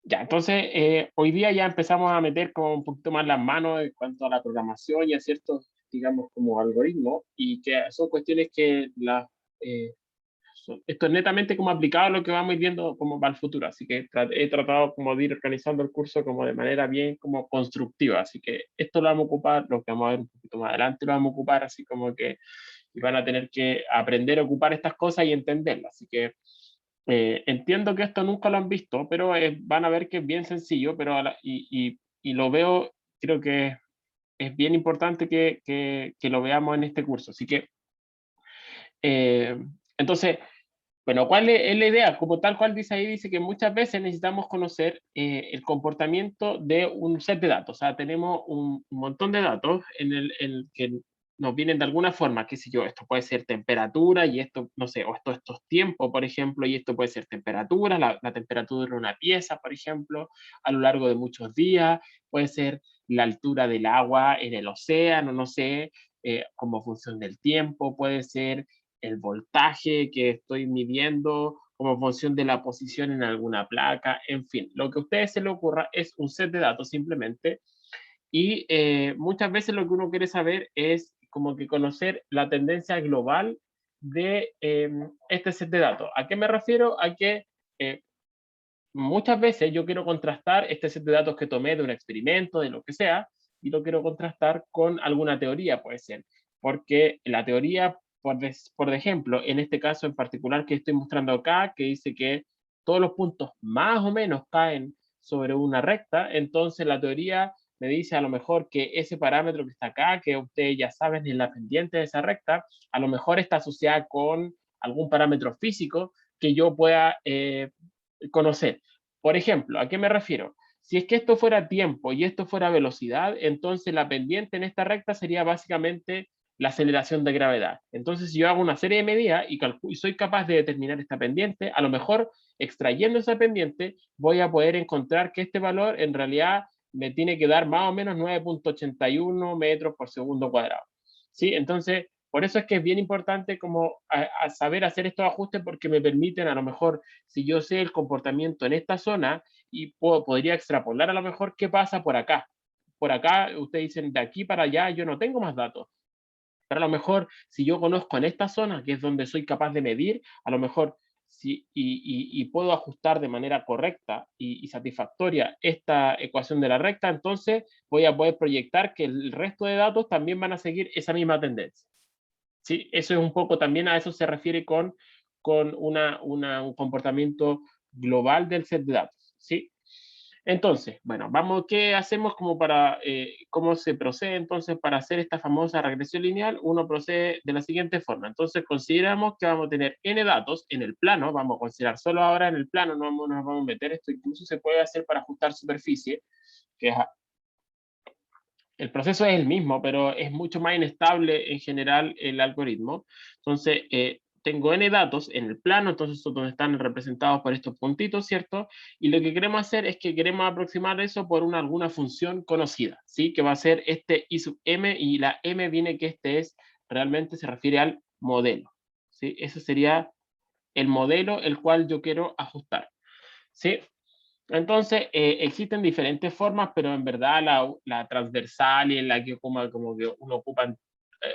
Ya, entonces, hoy día ya empezamos a meter como un poquito más las manos en cuanto a la programación y a ciertos, digamos, como algoritmos, y que son cuestiones que esto es netamente como aplicado a lo que vamos a ir viendo como para el futuro, así que he tratado como de ir organizando el curso como de manera bien como constructiva, así que esto lo vamos a ocupar, lo que vamos a ver un poquito más adelante lo vamos a ocupar, así como que y van a tener que aprender a ocupar estas cosas y entenderlas, así que entiendo que esto nunca lo han visto, pero van a ver que es bien sencillo, pero y lo veo, creo que es bien importante que lo veamos en este curso. Así que, eh, entonces, bueno, ¿cuál es la idea? Como tal cual dice ahí, dice que muchas veces necesitamos conocer el comportamiento de un set de datos. O sea, tenemos un montón de datos en el que nos vienen de alguna forma, qué sé yo, esto puede ser temperatura y esto, no sé, o esto es tiempo, por ejemplo, y esto puede ser temperatura, la temperatura de una pieza, por ejemplo, a lo largo de muchos días, puede ser la altura del agua en el océano, no sé, como función del tiempo, puede ser el voltaje que estoy midiendo como función de la posición en alguna placa, en fin, lo que a ustedes se les ocurra es un set de datos simplemente y muchas veces lo que uno quiere saber es como que conocer la tendencia global de este set de datos. ¿A qué me refiero? A que eh, muchas veces yo quiero contrastar este set de datos que tomé de un experimento, de lo que sea, y lo quiero contrastar con alguna teoría, puede ser. Porque la teoría, por ejemplo, en este caso en particular que estoy mostrando acá, que dice que todos los puntos más o menos caen sobre una recta, entonces la teoría me dice a lo mejor que ese parámetro que está acá, que ustedes ya saben es la pendiente de esa recta, a lo mejor está asociada con algún parámetro físico que yo pueda conocer. Por ejemplo, ¿a qué me refiero? Si es que esto fuera tiempo y esto fuera velocidad, entonces la pendiente en esta recta sería básicamente la aceleración de gravedad. Entonces, si yo hago una serie de medidas y soy capaz de determinar esta pendiente, a lo mejor extrayendo esa pendiente voy a poder encontrar que este valor en realidad me tiene que dar más o menos 9,81 metros por segundo cuadrado. ¿Sí? Entonces, por eso es que es bien importante como a saber hacer estos ajustes porque me permiten a lo mejor si yo sé el comportamiento en esta zona y podría extrapolar a lo mejor qué pasa por acá. Por acá, ustedes dicen, de aquí para allá yo no tengo más datos, pero a lo mejor si yo conozco en esta zona, que es donde soy capaz de medir, a lo mejor y puedo ajustar de manera correcta y satisfactoria esta ecuación de la recta, entonces voy a poder proyectar que el resto de datos también van a seguir esa misma tendencia. ¿Sí? Eso es un poco, también a eso se refiere con un comportamiento global del set de datos, ¿sí? Entonces, bueno, vamos, ¿qué hacemos como para, cómo se procede entonces para hacer esta famosa regresión lineal? Uno procede de la siguiente forma. Entonces, consideramos que vamos a tener n datos en el plano, vamos a considerar solo ahora en el plano, no nos vamos a meter, esto incluso se puede hacer para ajustar superficie, que es el proceso es el mismo, pero es mucho más inestable en general el algoritmo. Entonces, tengo n datos en el plano, entonces son donde están representados por estos puntitos, ¿cierto? Y lo que queremos hacer es que queremos aproximar eso por alguna función conocida, ¿sí? Que va a ser este I sub m, y la m viene que este es, realmente se refiere al modelo, ¿sí? Ese sería el modelo el cual yo quiero ajustar, ¿sí? Entonces, existen diferentes formas, pero en verdad la transversal y en la que como que uno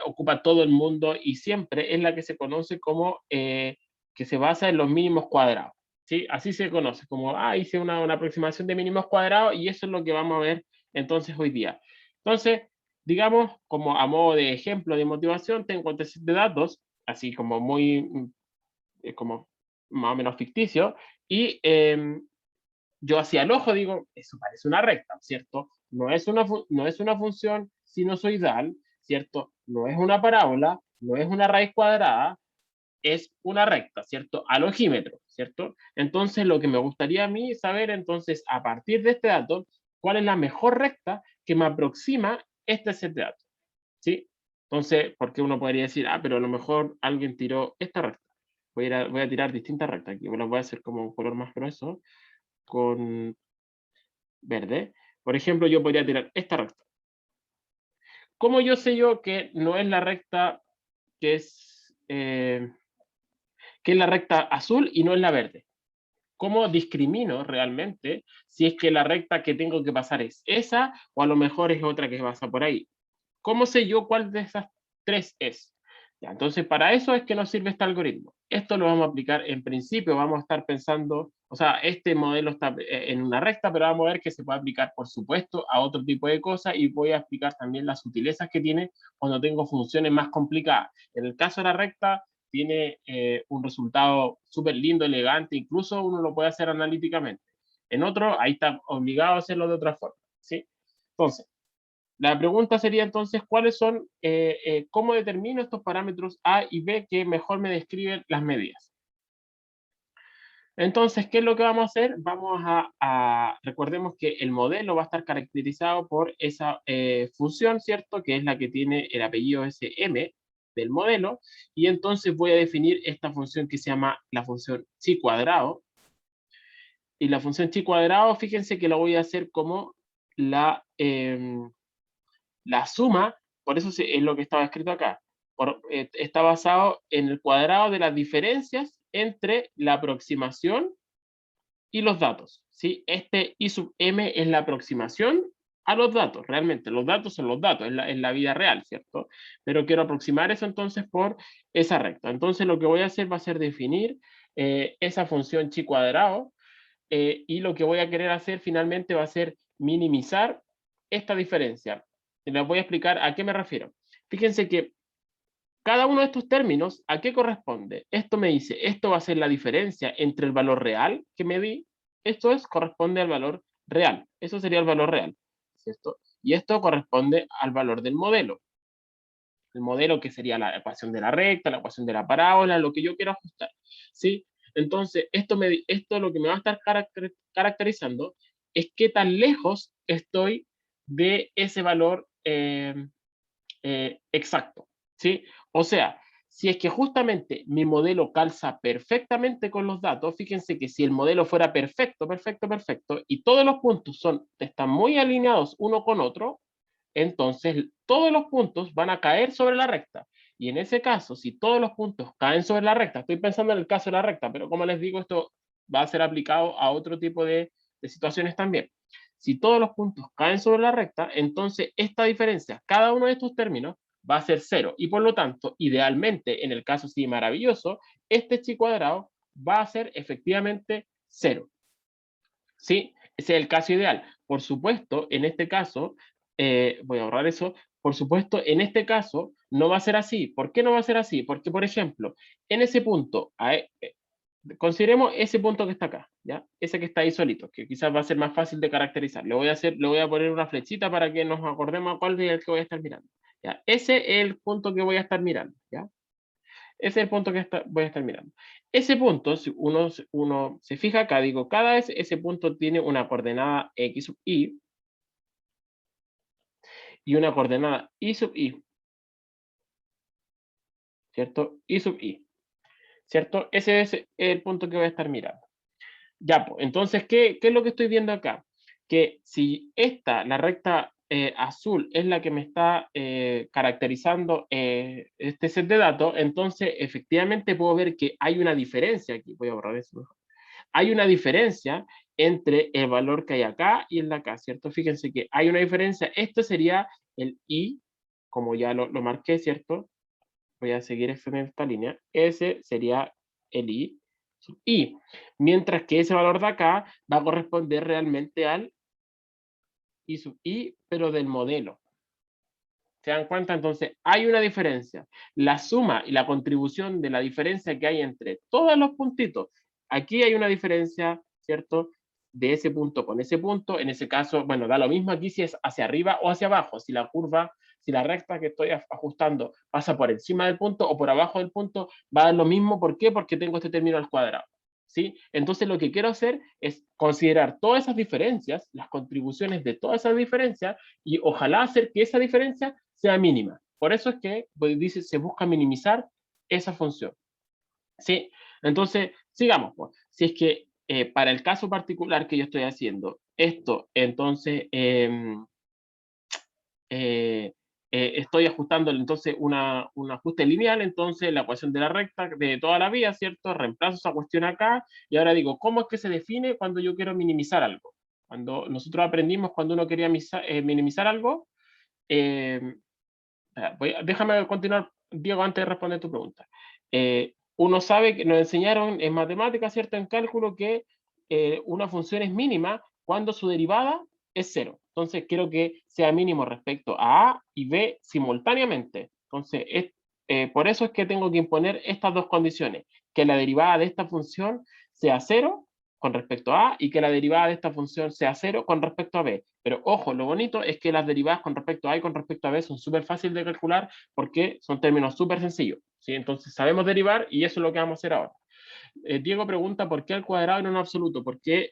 ocupa todo el mundo y siempre es la que se conoce como que se basa en los mínimos cuadrados. ¿Sí? Así se conoce, como, hice una aproximación de mínimos cuadrados y eso es lo que vamos a ver entonces hoy día. Entonces, digamos, como a modo de ejemplo de motivación, tengo este set de datos, así como muy, como más o menos ficticio, y yo hacia el ojo digo, eso parece una recta, ¿cierto? No es una función sinusoidal, ¿cierto? No es una parábola, no es una raíz cuadrada, es una recta, ¿cierto? Al ojímetro, ¿cierto? Entonces, lo que me gustaría a mí saber, entonces, a partir de este dato, cuál es la mejor recta que me aproxima este set de datos, ¿sí? Entonces, porque uno podría decir, pero a lo mejor alguien tiró esta recta. Voy a tirar distintas rectas aquí, las voy a hacer como un color más grueso, con verde. Por ejemplo, yo podría tirar esta recta. ¿Cómo yo sé yo que no es la recta que es, que es la recta azul y no es la verde? ¿Cómo discrimino realmente si es que la recta que tengo que pasar es esa o a lo mejor es otra que pasa por ahí? ¿Cómo sé yo cuál de esas tres es? Ya, entonces, para eso es que nos sirve este algoritmo. Esto lo vamos a aplicar en principio, vamos a estar pensando, o sea, este modelo está en una recta, pero vamos a ver que se puede aplicar, por supuesto, a otro tipo de cosas y voy a explicar también las sutilezas que tiene cuando tengo funciones más complicadas. En el caso de la recta, tiene un resultado súper lindo, elegante, incluso uno lo puede hacer analíticamente. En otro, ahí está obligado a hacerlo de otra forma, ¿sí? Entonces, la pregunta sería entonces, ¿cuáles son, cómo determino estos parámetros A y B que mejor me describen las medidas? Entonces, ¿qué es lo que vamos a hacer? Vamos recordemos que el modelo va a estar caracterizado por esa función, ¿cierto? Que es la que tiene el apellido SM del modelo, y entonces voy a definir esta función que se llama la función chi cuadrado, y la función chi cuadrado, fíjense que la voy a hacer como la, la suma, por eso es lo que estaba escrito acá, está basado en el cuadrado de las diferencias entre la aproximación y los datos, ¿sí? Este I sub m es la aproximación a los datos, realmente, los datos son los datos, en la vida real, ¿cierto? Pero quiero aproximar eso entonces por esa recta. Entonces lo que voy a hacer va a ser definir esa función chi cuadrado, y lo que voy a querer hacer finalmente va a ser minimizar esta diferencia. Les voy a explicar a qué me refiero. Fíjense que cada uno de estos términos, ¿a qué corresponde? Esto me dice, esto va a ser la diferencia entre el valor real que me di, esto es, corresponde al valor real, eso sería el valor real, ¿cierto? Y esto corresponde al valor del modelo. El modelo que sería la ecuación de la recta, la ecuación de la parábola, lo que yo quiero ajustar, ¿sí? Entonces, esto lo que me va a estar caracterizando es qué tan lejos estoy de ese valor exacto, ¿sí? O sea, si es que justamente mi modelo calza perfectamente con los datos, fíjense que si el modelo fuera perfecto, perfecto, perfecto, y todos los puntos están muy alineados uno con otro, entonces todos los puntos van a caer sobre la recta. Y en ese caso, si todos los puntos caen sobre la recta, estoy pensando en el caso de la recta, pero como les digo, esto va a ser aplicado a otro tipo de situaciones también. Si todos los puntos caen sobre la recta, entonces esta diferencia, cada uno de estos términos, va a ser cero. Y por lo tanto, idealmente, en el caso sí maravilloso, este chi cuadrado va a ser efectivamente cero. ¿Sí? Ese es el caso ideal. Por supuesto, en este caso, voy a ahorrar eso, por supuesto, en este caso no va a ser así. ¿Por qué no va a ser así? Porque, por ejemplo, en ese punto, consideremos ese punto que está acá, ¿ya? Ese que está ahí solito, que quizás va a ser más fácil de caracterizar. Le voy a poner una flechita para que nos acordemos a cuál es el que voy a estar mirando. ¿Ya? Ese es el punto que voy a estar mirando, ¿ya? Ese es el punto que voy a estar mirando. Ese punto, si uno se fija acá, digo, cada vez ese punto tiene una coordenada x sub y una coordenada y sub i, ¿cierto? Y sub i, ¿cierto? Ese es el punto que voy a estar mirando. Ya, pues, entonces, ¿qué es lo que estoy viendo acá? Que si la recta azul, es la que me está caracterizando este set de datos, entonces efectivamente puedo ver que hay una diferencia aquí. Voy a borrar eso mejor. Hay una diferencia entre el valor que hay acá y el de acá, ¿cierto? Fíjense que hay una diferencia. Esto sería el i, como ya lo marqué, ¿cierto? Voy a seguir extendiendo esta línea. Ese sería el i sub i. Mientras que ese valor de acá va a corresponder realmente al i sub i, pero del modelo. ¿Se dan cuenta? Entonces, hay una diferencia. La suma y la contribución de la diferencia que hay entre todos los puntitos, aquí hay una diferencia, ¿cierto? De ese punto con ese punto. En ese caso, bueno, da lo mismo aquí si es hacia arriba o hacia abajo. Si la curva, si la recta que estoy ajustando pasa por encima del punto o por abajo del punto, va a dar lo mismo. ¿Por qué? Porque tengo este término al cuadrado. ¿Sí? Entonces lo que quiero hacer es considerar todas esas diferencias, las contribuciones de todas esas diferencias, y ojalá hacer que esa diferencia sea mínima. Por eso es que pues, dice, se busca minimizar esa función. ¿Sí? Entonces, sigamos. Pues. Si es que para el caso particular que yo estoy haciendo, esto, entonces, estoy ajustando entonces un ajuste lineal, entonces la ecuación de la recta de toda la vía, ¿cierto? Reemplazo esa cuestión acá y ahora digo, ¿cómo es que se define cuando yo quiero minimizar algo? Cuando nosotros aprendimos cuando uno quería minimizar algo, eh, déjame continuar, Diego, antes de responder tu pregunta. Uno sabe que nos enseñaron en matemáticas, ¿cierto? En cálculo que una función es mínima cuando su derivada es cero. Entonces, quiero que sea mínimo respecto a y B simultáneamente. Entonces, por eso es que tengo que imponer estas dos condiciones. Que la derivada de esta función sea cero con respecto a A y que la derivada de esta función sea cero con respecto a B. Pero ojo, lo bonito es que las derivadas con respecto a A y con respecto a B son súper fáciles de calcular porque son términos súper sencillos, ¿sí? Entonces sabemos derivar y eso es lo que vamos a hacer ahora. Diego pregunta por qué al cuadrado y no en absoluto. Porque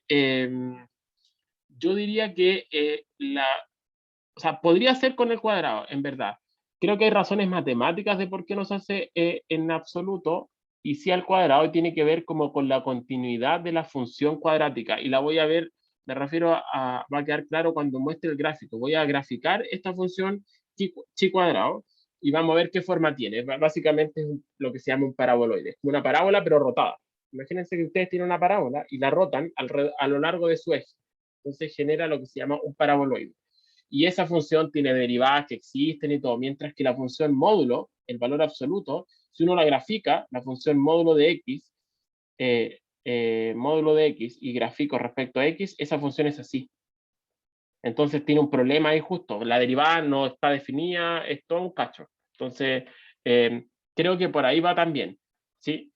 yo diría que o sea, podría ser con el cuadrado, en verdad. Creo que hay razones matemáticas de por qué no se hace en absoluto y sí al cuadrado, y tiene que ver como con la continuidad de la función cuadrática. Y la voy a ver, me refiero va a quedar claro cuando muestre el gráfico. Voy a graficar esta función chi cuadrado y vamos a ver qué forma tiene. Básicamente es lo que se llama un paraboloide. Es una parábola pero rotada. Imagínense que ustedes tienen una parábola y la rotan a lo largo de su eje. Entonces genera lo que se llama un paraboloide. Y esa función tiene derivadas que existen y todo, mientras que la función módulo, el valor absoluto, si uno la grafica, la función módulo de x y grafico respecto a x, esa función es así. Entonces tiene un problema ahí justo, la derivada no está definida, es todo un cacho. Entonces, creo que por ahí va también, ¿sí?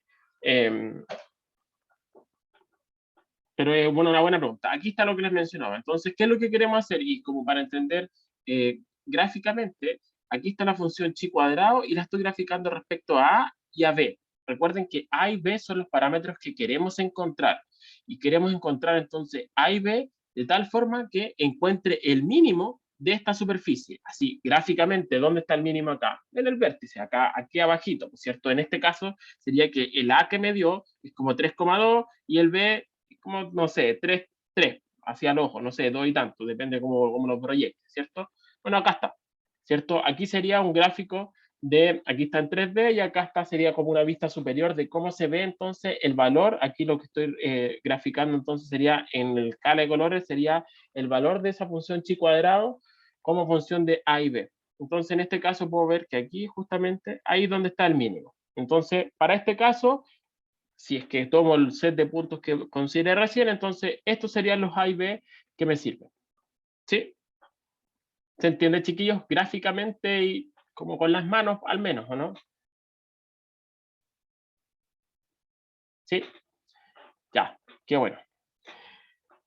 Pero es una buena pregunta. Aquí está lo que les mencionaba. Entonces, ¿qué es lo que queremos hacer? Y como para entender gráficamente, aquí está la función chi cuadrado y la estoy graficando respecto a A y a B. Recuerden que A y B son los parámetros que queremos encontrar. Y queremos encontrar entonces A y B de tal forma que encuentre el mínimo de esta superficie. Así, gráficamente, ¿dónde está el mínimo acá? En el vértice, acá, aquí abajito, ¿cierto? En este caso sería que el A que me dio es como 3,2 y el B como, no sé, 3 hacia el ojo, no sé, 2 y tanto, depende cómo lo proyecte, ¿cierto? Bueno, acá está, ¿cierto? Aquí sería un gráfico aquí está en 3D y acá está, sería como una vista superior de cómo se ve entonces el valor. Aquí lo que estoy graficando entonces sería en el escala de colores, sería el valor de esa función chi cuadrado como función de A y B. Entonces en este caso puedo ver que aquí justamente ahí es donde está el mínimo. Entonces para este caso, si es que tomo el set de puntos que consideré recién, entonces estos serían los A y B que me sirven. ¿Sí? ¿Se entiende, chiquillos? Gráficamente y como con las manos, al menos, ¿o no? ¿Sí? Ya, qué bueno.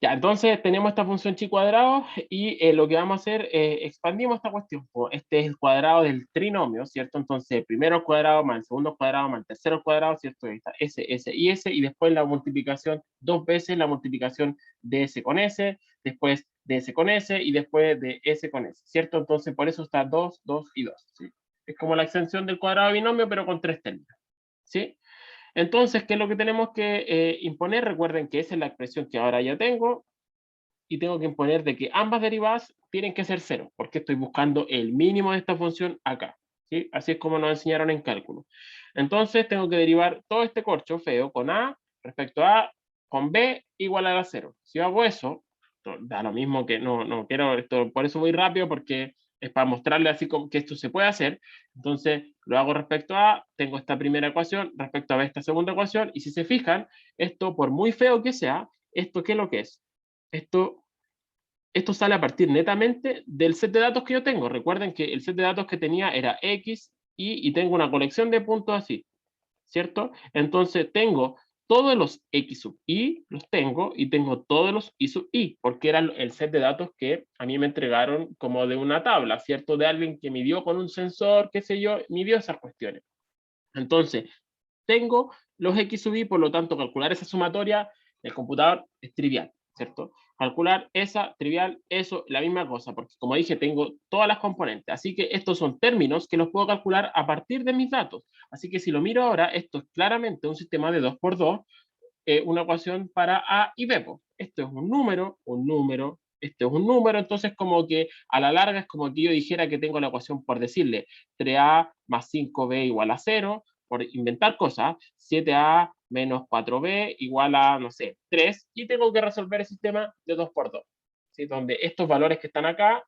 Ya, entonces tenemos esta función chi cuadrado y lo que vamos a hacer, expandimos esta cuestión. Pues, este es el cuadrado del trinomio, ¿cierto? Entonces, primero al cuadrado más el segundo al cuadrado más el tercero al cuadrado, ¿cierto? Ahí está S, S y S, y después la multiplicación, dos veces la multiplicación de S con S, después de S con S y después de S con S, ¿cierto? Entonces, por eso está 2, 2 y 2, ¿sí? Es como la extensión del cuadrado binomio, pero con tres términos, ¿sí? Entonces, ¿qué es lo que tenemos que imponer? Recuerden que esa es la expresión que ahora ya tengo y tengo que imponer de que ambas derivadas tienen que ser cero, porque estoy buscando el mínimo de esta función acá, ¿sí? Así es como nos enseñaron en cálculo. Entonces, tengo que derivar todo este corcho feo con A respecto a A con B igual a cero. Si hago eso, da lo mismo que no quiero esto, por eso voy rápido, porque es para mostrarle así como que esto se puede hacer. Entonces, lo hago respecto a, tengo esta primera ecuación, respecto a B esta segunda ecuación, y si se fijan, esto por muy feo que sea, ¿esto qué es lo que es? Esto, esto sale a partir netamente del set de datos que yo tengo. Recuerden que el set de datos que tenía era X, y tengo una colección de puntos así, ¿cierto? Entonces tengo todos los X sub Y, los tengo, y tengo todos los Y sub Y, porque era el set de datos que a mí me entregaron como de una tabla, ¿cierto? De alguien que midió con un sensor, qué sé yo, midió esas cuestiones. Entonces, tengo los X sub Y, por lo tanto, calcular esa sumatoria del computador es trivial, ¿cierto? Calcular esa, trivial, eso, la misma cosa, porque como dije, tengo todas las componentes. Así que estos son términos que los puedo calcular a partir de mis datos. Así que si lo miro ahora, esto es claramente un sistema de 2 por 2, una ecuación para A y B. Esto es un número, este es un número, entonces como que a la larga es como que yo dijera que tengo la ecuación por decirle 3a más 5b igual a 0, por inventar cosas, 7a menos 4b igual a, no sé, 3, y tengo que resolver el sistema de 2 por 2, ¿sí? Donde estos valores que están acá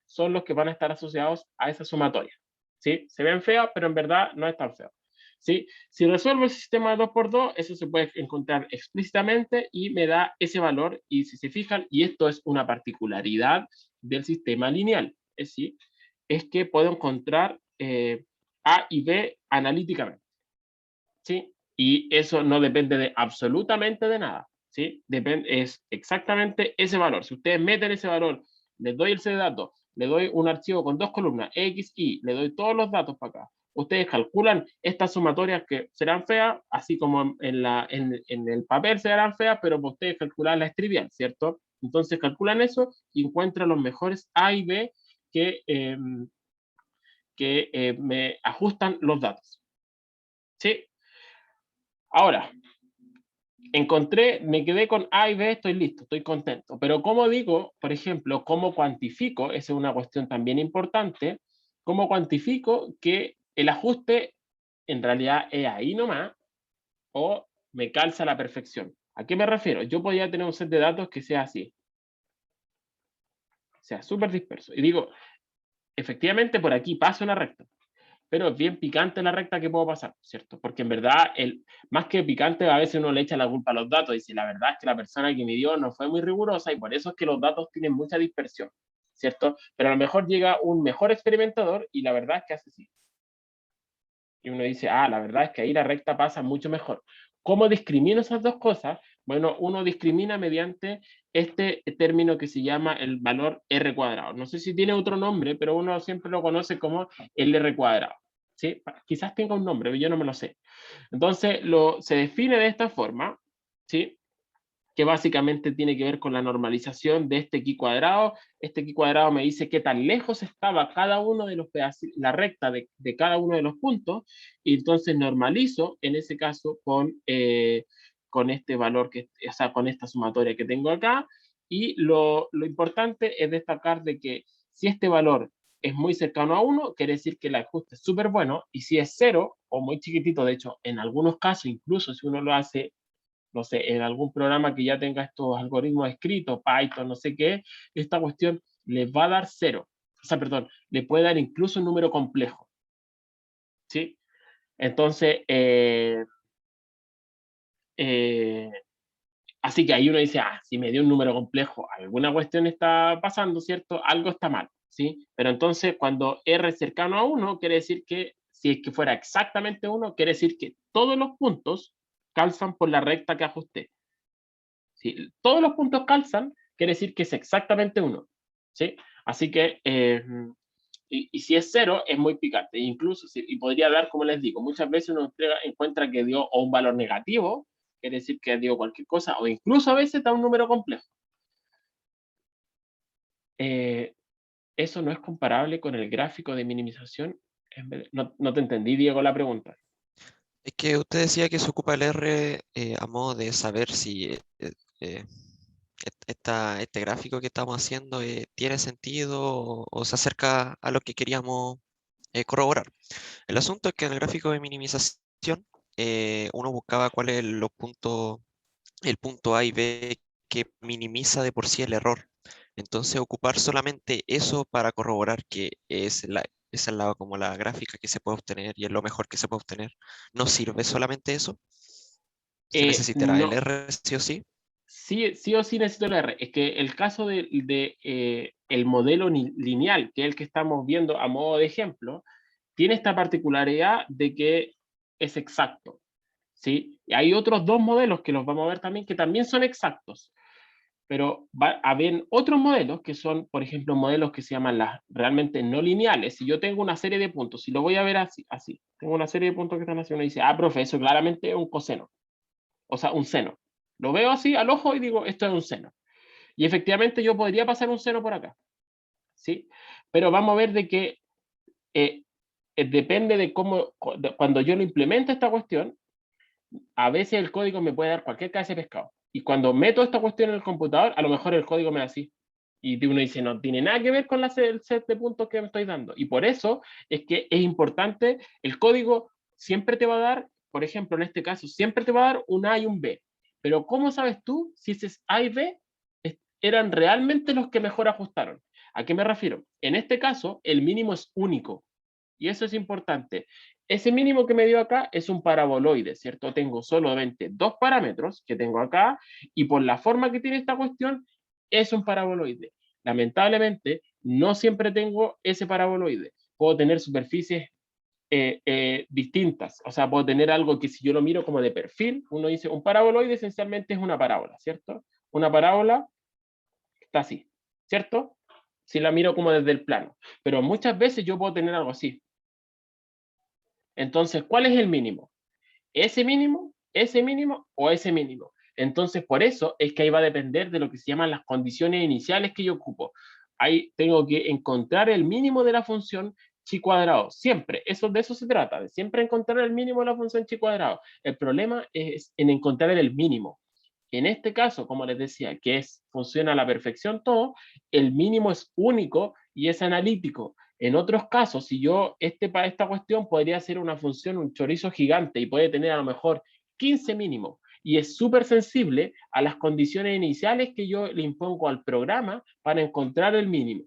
son los que van a estar asociados a esa sumatoria. ¿Sí? Se ven feas, pero en verdad no es tan feo. ¿Sí? Si resuelvo el sistema de 2 por 2, eso se puede encontrar explícitamente y me da ese valor. Y si se fijan, y esto es una particularidad del sistema lineal, es decir, es que puedo encontrar A y B analíticamente. ¿Sí? Y eso no depende de absolutamente de nada. ¿Sí? Depende, es exactamente ese valor. Si ustedes meten ese valor, les doy el set de datos, le doy un archivo con 2 columnas, X, Y, le doy todos los datos para acá. Ustedes calculan estas sumatorias que serán feas, así como en el papel serán feas, pero ustedes calculan la trivial, ¿cierto? Entonces calculan eso y encuentran los mejores A y B que, me ajustan los datos. ¿Sí? Ahora, me quedé con A y B, estoy listo, estoy contento. Pero ¿cómo digo, por ejemplo, cómo cuantifico? Esa es una cuestión también importante. ¿Cómo cuantifico que el ajuste en realidad es ahí nomás o me calza a la perfección? ¿A qué me refiero? Yo podría tener un set de datos que sea así, sea súper disperso. Y digo, efectivamente por aquí pasa una recta, pero es bien picante la recta que puedo pasar, ¿cierto? Porque en verdad, más que picante, a veces uno le echa la culpa a los datos y dice, la verdad es que la persona que midió no fue muy rigurosa y por eso es que los datos tienen mucha dispersión, ¿cierto? Pero a lo mejor llega un mejor experimentador y la verdad es que hace así. Y uno dice, la verdad es que ahí la recta pasa mucho mejor. ¿Cómo discrimino esas dos cosas? Bueno, uno discrimina mediante este término que se llama el valor R cuadrado. No sé si tiene otro nombre, pero uno siempre lo conoce como el R cuadrado. ¿Sí? Quizás tenga un nombre, pero yo no me lo sé. Entonces, se define de esta forma, ¿sí? Que básicamente tiene que ver con la normalización de este Q cuadrado. Este Q cuadrado me dice qué tan lejos estaba cada uno de los pedazos, la recta de cada uno de los puntos, y entonces normalizo en ese caso con este valor, o sea, con esta sumatoria que tengo acá, y lo importante es destacar de que si este valor es muy cercano a 1, quiere decir que el ajuste es súper bueno, y si es 0 o muy chiquitito, de hecho, en algunos casos, incluso si uno lo hace no sé, en algún programa que ya tenga estos algoritmos escritos, Python, no sé qué, esta cuestión les va a dar 0. O sea, perdón, le puede dar incluso un número complejo. ¿Sí? Entonces, eh, así que ahí uno dice, si me dio un número complejo, alguna cuestión está pasando, ¿cierto? Algo está mal, ¿sí? Pero entonces, cuando R es cercano a 1, quiere decir que, si es que fuera exactamente 1, quiere decir que todos los puntos calzan por la recta que ajusté. Si todos los puntos calzan, quiere decir que es exactamente 1. ¿Sí? Así que, y si es 0, es muy picante. Incluso, y podría dar, como les digo, muchas veces uno encuentra que dio o un valor negativo, quiere decir que dio cualquier cosa, o incluso a veces da un número complejo. Eso no es comparable con el gráfico de minimización. No te entendí, Diego, la pregunta. Es que usted decía que se ocupa el R a modo de saber si este gráfico que estamos haciendo tiene sentido o se acerca a lo que queríamos corroborar. El asunto es que en el gráfico de minimización uno buscaba cuál es el punto A y B que minimiza de por sí el error. Entonces ocupar solamente eso para corroborar que esa es como la gráfica que se puede obtener y es lo mejor que se puede obtener. ¿No sirve solamente eso? ¿Se necesitará el No, R sí o sí? sí o sí necesito el R. Es que el caso el modelo lineal, que es el que estamos viendo a modo de ejemplo, tiene esta particularidad de que es exacto. ¿Sí? Y hay otros dos modelos que los vamos a ver también, que también son exactos. Pero va a haber otros modelos que son, por ejemplo, modelos que se llaman las realmente no lineales. Si yo tengo una serie de puntos, si lo voy a ver así, tengo una serie de puntos que están así, uno dice, profe, eso claramente es un coseno, o sea, un seno. Lo veo así al ojo y digo, esto es un seno. Y efectivamente yo podría pasar un seno por acá, ¿sí? Pero vamos a ver de que depende de cómo, cuando yo lo implemento esta cuestión, a veces el código me puede dar cualquier clase de pescado. Y cuando meto esta cuestión en el computador, a lo mejor el código me da así. Y uno dice, no tiene nada que ver con el set de puntos que me estoy dando. Y por eso es que es importante, el código siempre te va a dar, por ejemplo, en este caso, siempre te va a dar un A y un B. Pero ¿cómo sabes tú si ese A y B eran realmente los que mejor ajustaron? ¿A qué me refiero? En este caso, el mínimo es único. Y eso es importante. Ese mínimo que me dio acá es un paraboloide, ¿cierto? Tengo solamente dos parámetros que tengo acá y por la forma que tiene esta cuestión es un paraboloide. Lamentablemente, no siempre tengo ese paraboloide. Puedo tener superficies distintas. O sea, puedo tener algo que si yo lo miro como de perfil, uno dice, un paraboloide esencialmente es una parábola, ¿cierto? Una parábola está así, ¿cierto? Si la miro como desde el plano. Pero muchas veces yo puedo tener algo así. Entonces, ¿cuál es el mínimo? ¿Ese mínimo, ese mínimo o ese mínimo? Entonces, por eso es que ahí va a depender de lo que se llaman las condiciones iniciales que yo ocupo. Ahí tengo que encontrar el mínimo de la función chi cuadrado. Siempre, de eso se trata, de siempre encontrar el mínimo de la función chi cuadrado. El problema es en encontrar el mínimo. En este caso, como les decía, que funciona a la perfección todo, el mínimo es único y es analítico. En otros casos, si yo, para esta cuestión podría ser una función, un chorizo gigante y puede tener a lo mejor 15 mínimos y es súper sensible a las condiciones iniciales que yo le impongo al programa para encontrar el mínimo.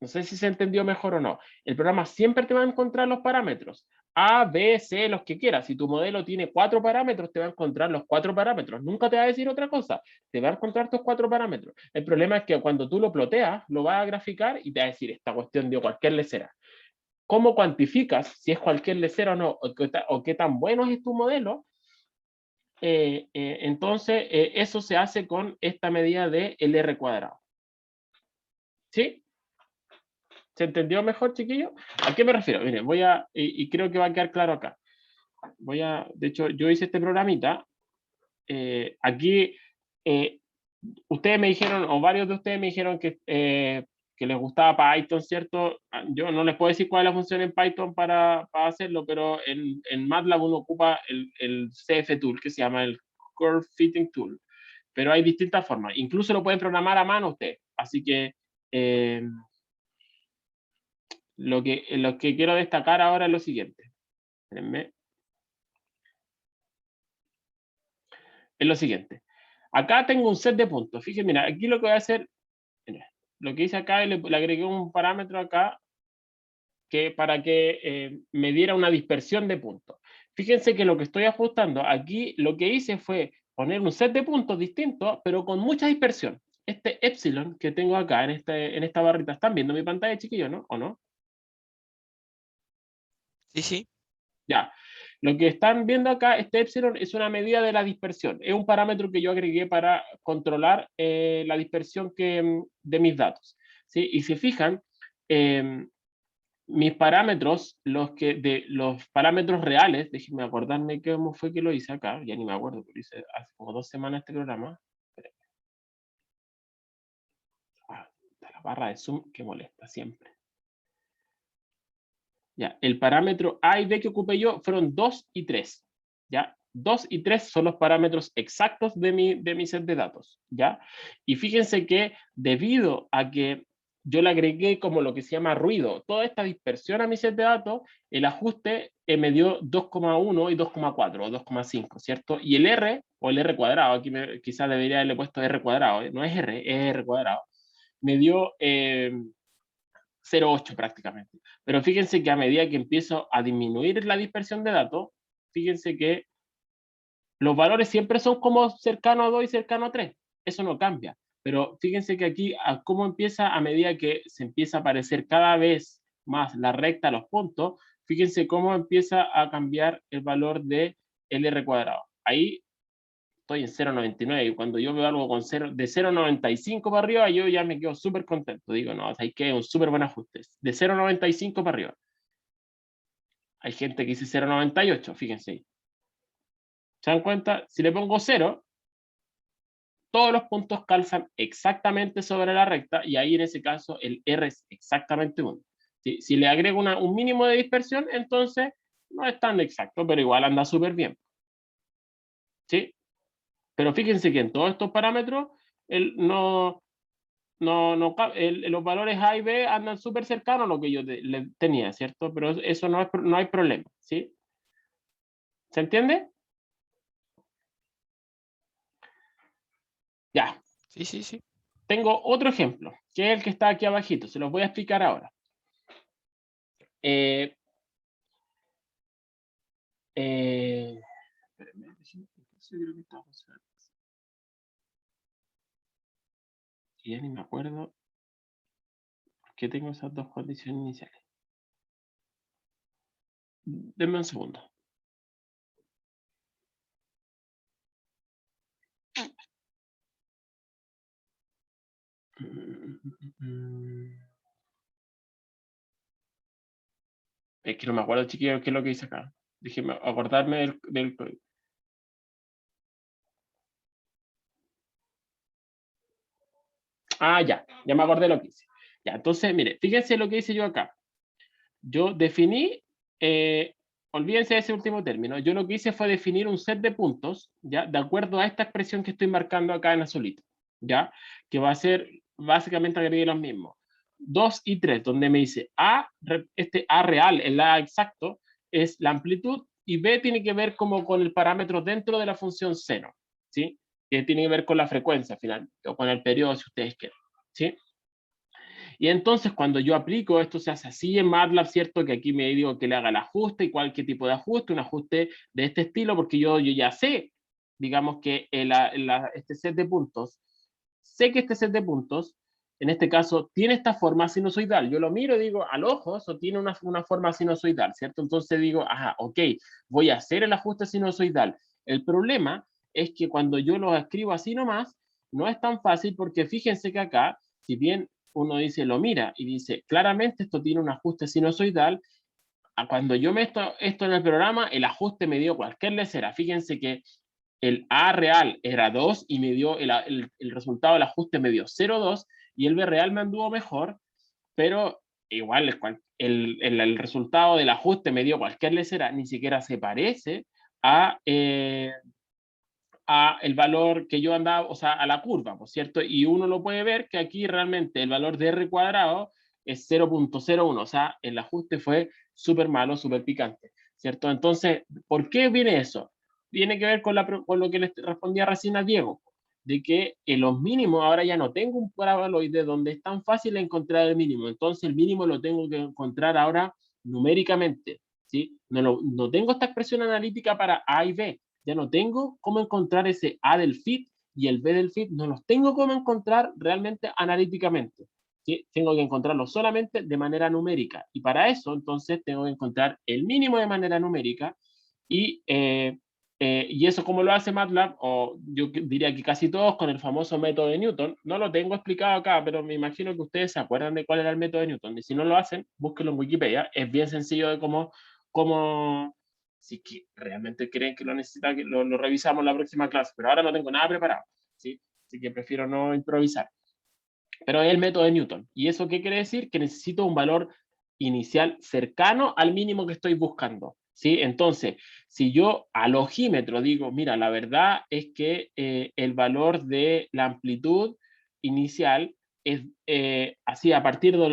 No sé si se entendió mejor o no. El programa siempre te va a encontrar los parámetros. A, B, C, los que quieras. Si tu modelo tiene 4 parámetros, te va a encontrar los 4 parámetros. Nunca te va a decir otra cosa. Te va a encontrar tus 4 parámetros. El problema es que cuando tú lo ploteas, lo vas a graficar y te va a decir esta cuestión de cualquier lecera. ¿Cómo cuantificas si es cualquier lecera o no? O qué tan bueno es tu modelo. Entonces, eso se hace con esta medida de R cuadrado. ¿Sí? ¿Se entendió mejor, chiquillo? ¿A qué me refiero? Miren, y creo que va a quedar claro acá. De hecho, yo hice este programita. Aquí, ustedes me dijeron, o varios de ustedes me dijeron que les gustaba Python, ¿cierto? Yo no les puedo decir cuál es la función en Python para hacerlo, pero en MATLAB uno ocupa el CF Tool, que se llama el Curve Fitting Tool. Pero hay distintas formas. Incluso lo pueden programar a mano ustedes. Así que lo que quiero destacar ahora es lo siguiente. Espérenme. Es lo siguiente. Acá tengo un set de puntos. Fíjense, mira, aquí lo que voy a hacer, mira, lo que hice acá, le agregué un parámetro acá para que me diera una dispersión de puntos. Fíjense que lo que estoy ajustando aquí, lo que hice fue poner un set de puntos distintos, pero con mucha dispersión. Este epsilon que tengo acá en esta barrita, ¿están viendo mi pantalla, chiquillos, no? ¿O no? Sí, sí. Ya. Lo que están viendo acá, este epsilon es una medida de la dispersión. Es un parámetro que yo agregué para controlar la dispersión de mis datos. ¿Sí? Y si fijan, mis parámetros, los parámetros reales, déjenme acordarme cómo fue que lo hice acá, ya ni me acuerdo, pero hice hace como 2 semanas este programa. La barra de zoom que molesta siempre. Ya, el parámetro A y B que ocupé yo fueron 2 y 3. ¿Ya? 2 y 3 son los parámetros exactos de mi set de datos. ¿Ya? Y fíjense que debido a que yo le agregué como lo que se llama ruido, toda esta dispersión a mi set de datos, el ajuste me dio 2,1 y 2,4 o 2,5, ¿cierto? Y el R, o el R cuadrado, aquí quizás debería haberle puesto R cuadrado, no es R, es R cuadrado, me dio 0,8 prácticamente. Pero fíjense que a medida que empiezo a disminuir la dispersión de datos, fíjense que los valores siempre son como cercano a 2 y cercano a 3. Eso no cambia. Pero fíjense que aquí, cómo empieza a medida que se empieza a aparecer cada vez más la recta a los puntos, fíjense cómo empieza a cambiar el valor de R cuadrado. Ahí estoy en 0,99 y cuando yo veo algo de 0,95 para arriba, yo ya me quedo súper contento. Digo, no, hay que un súper buen ajuste. De 0,95 para arriba. Hay gente que dice 0,98, fíjense ahí. ¿Se dan cuenta? Si le pongo 0, todos los puntos calzan exactamente sobre la recta y ahí en ese caso el R es exactamente 1. Si le agrego un mínimo de dispersión, entonces no es tan exacto, pero igual anda súper bien. ¿Sí? Pero fíjense que en todos estos parámetros no, los valores A y B andan súper cercanos a lo que yo tenía, ¿cierto? Pero eso no hay problema, ¿sí? ¿Se entiende? Ya. Sí, sí, sí. Tengo otro ejemplo, que es el que está aquí abajito. Se los voy a explicar ahora. Eh, espérenme, creo que estaba funcionando. Ya ni me acuerdo que tengo esas dos condiciones iniciales. Denme un segundo. Es que no me acuerdo, chiquillos, qué es lo que hice acá. Déjenme acordarme del código. Ah, ya me acordé lo que hice. Ya, entonces, mire, fíjense lo que hice yo acá. Yo definí, olvídense de ese último término, yo lo que hice fue definir un set de puntos, ¿ya? De acuerdo a esta expresión que estoy marcando acá en azulito, ¿ya? Que va a ser básicamente agregué los mismos. 2 y 3, donde me dice A, este A real, el A exacto, es la amplitud, y B tiene que ver como con el parámetro dentro de la función seno, ¿sí? Que tiene que ver con la frecuencia final, o con el periodo, si ustedes quieren, ¿sí? Y entonces cuando yo aplico esto se hace así en MATLAB, ¿cierto? Que aquí me digo que le haga el ajuste y cualquier tipo de ajuste, un ajuste de este estilo, porque yo ya sé, digamos que este set de puntos, sé que este set de puntos, en este caso, tiene esta forma sinusoidal. Yo lo miro y digo, al ojo, eso tiene una forma sinusoidal, ¿cierto? Entonces digo, ajá, ok, voy a hacer el ajuste sinusoidal. El problema es que cuando yo lo escribo así nomás, no es tan fácil porque fíjense que acá, si bien uno dice, lo mira y dice, claramente esto tiene un ajuste sinusoidal, cuando yo meto esto en el programa, el ajuste me dio cualquier lecera. Fíjense que el A real era 2 y me dio el resultado del ajuste me dio 0,2 y el B real me anduvo mejor, pero igual el resultado del ajuste me dio cualquier lecera, ni siquiera se parece a el valor que yo andaba, o sea, a la curva, ¿por cierto? Y uno lo puede ver que aquí realmente el valor de R cuadrado es 0,01, o sea, el ajuste fue súper malo, súper picante, ¿cierto? Entonces, ¿por qué viene eso? Tiene que ver con lo que le respondía recién a Diego, de que en los mínimos ahora ya no tengo un paraboloide donde es tan fácil encontrar el mínimo, entonces el mínimo lo tengo que encontrar ahora numéricamente, ¿sí? No tengo esta expresión analítica para A y B, ya no tengo cómo encontrar ese A del fit y el B del fit, no los tengo cómo encontrar realmente analíticamente. ¿Sí? Tengo que encontrarlo solamente de manera numérica. Y para eso, entonces, tengo que encontrar el mínimo de manera numérica. Y eso, ¿cómo lo hace MATLAB? O yo diría que casi todos con el famoso método de Newton. No lo tengo explicado acá, pero me imagino que ustedes se acuerdan de cuál era el método de Newton. Y si no lo hacen, búsquenlo en Wikipedia. Es bien sencillo de cómo si es que realmente creen que lo necesitan, que lo revisamos en la próxima clase, pero ahora no tengo nada preparado, ¿sí? Así que prefiero no improvisar. Pero es el método de Newton. ¿Y eso qué quiere decir? Que necesito un valor inicial cercano al mínimo que estoy buscando, ¿sí? Entonces, si yo al ojímetro digo, mira, la verdad es que el valor de la amplitud inicial es así, a partir de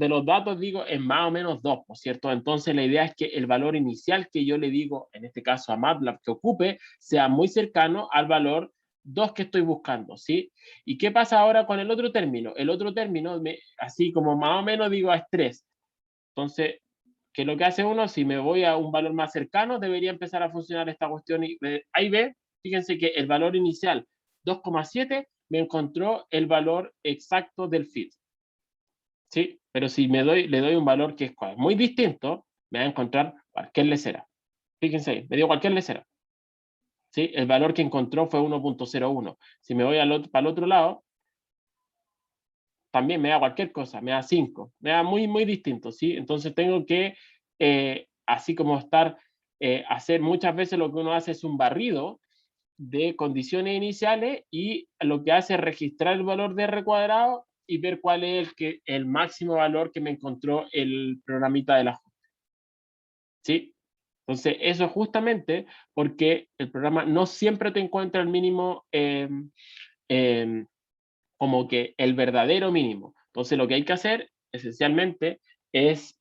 los datos digo, es más o menos 2, ¿por cierto? Entonces la idea es que el valor inicial que yo le digo, en este caso a MATLAB, que ocupe, sea muy cercano al valor 2 que estoy buscando, ¿sí? ¿Y qué pasa ahora con el otro término? El otro término, así como más o menos digo, es 3. Entonces, ¿qué es lo que hace uno? Si me voy a un valor más cercano, debería empezar a funcionar esta cuestión. Y ahí ve, fíjense que el valor inicial 2,7 me encontró el valor exacto del fit. ¿Sí? Pero si le doy un valor que es muy distinto, me va a encontrar cualquier lecera. Fíjense ahí, me dio cualquier lecera. ¿Sí? El valor que encontró fue 1,01. Si me voy para el otro lado, también me da cualquier cosa, me da 5, me da muy, muy distinto, ¿sí? Entonces tengo que, así como hacer muchas veces lo que uno hace es un barrido de condiciones iniciales y lo que hace es registrar el valor de R cuadrado y ver cuál es el máximo valor que me encontró el programita de la, ¿sí? Entonces, eso es justamente porque el programa no siempre te encuentra el mínimo como que el verdadero mínimo. Entonces lo que hay que hacer esencialmente es,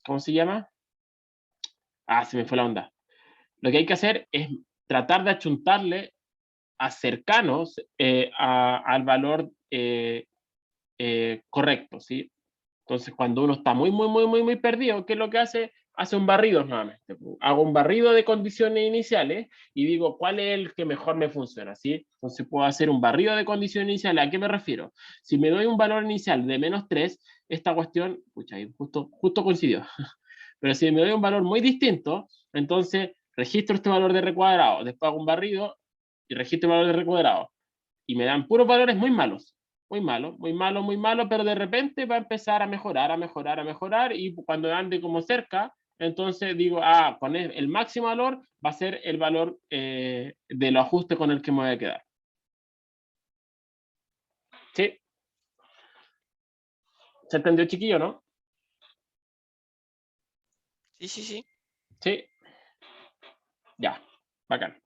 ¿cómo se llama? Ah, se me fue la onda. Lo que hay que hacer es tratar de achuntarle a cercanos al valor correcto, ¿sí? Entonces, cuando uno está muy, muy, muy, muy, muy perdido, ¿qué es lo que hace? Hace un barrido nuevamente. Hago un barrido de condiciones iniciales y digo, ¿cuál es el que mejor me funciona? ¿Sí? Entonces, puedo hacer un barrido de condiciones iniciales. ¿A qué me refiero? Si me doy un valor inicial de -3, esta cuestión, pucha, ahí justo coincidió. Pero si me doy un valor muy distinto, entonces registro este valor de R cuadrado, después hago un barrido y registro el valor de R cuadrado. Y me dan puros valores muy malos. Muy malo, muy malo, muy malo, pero de repente va a empezar a mejorar, a mejorar, a mejorar, y cuando ande como cerca, entonces digo, ah, con el máximo valor va a ser el valor de los ajustes con el que me voy a quedar. ¿Sí? ¿Se entendió, chiquillo, no? Sí, sí, sí. Sí, ya, bacán.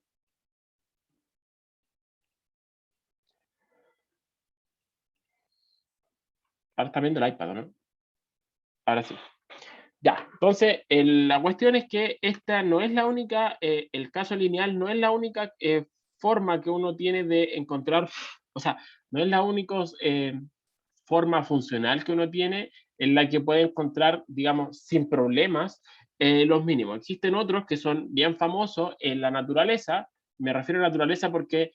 Ahora está viendo el iPad, ¿no? Ahora sí. Ya, entonces la cuestión es que esta no es la única, el caso lineal no es la única forma que uno tiene de encontrar, o sea, no es la única forma funcional que uno tiene en la que puede encontrar, digamos, sin problemas los mínimos. Existen otros que son bien famosos en la naturaleza, me refiero a la naturaleza porque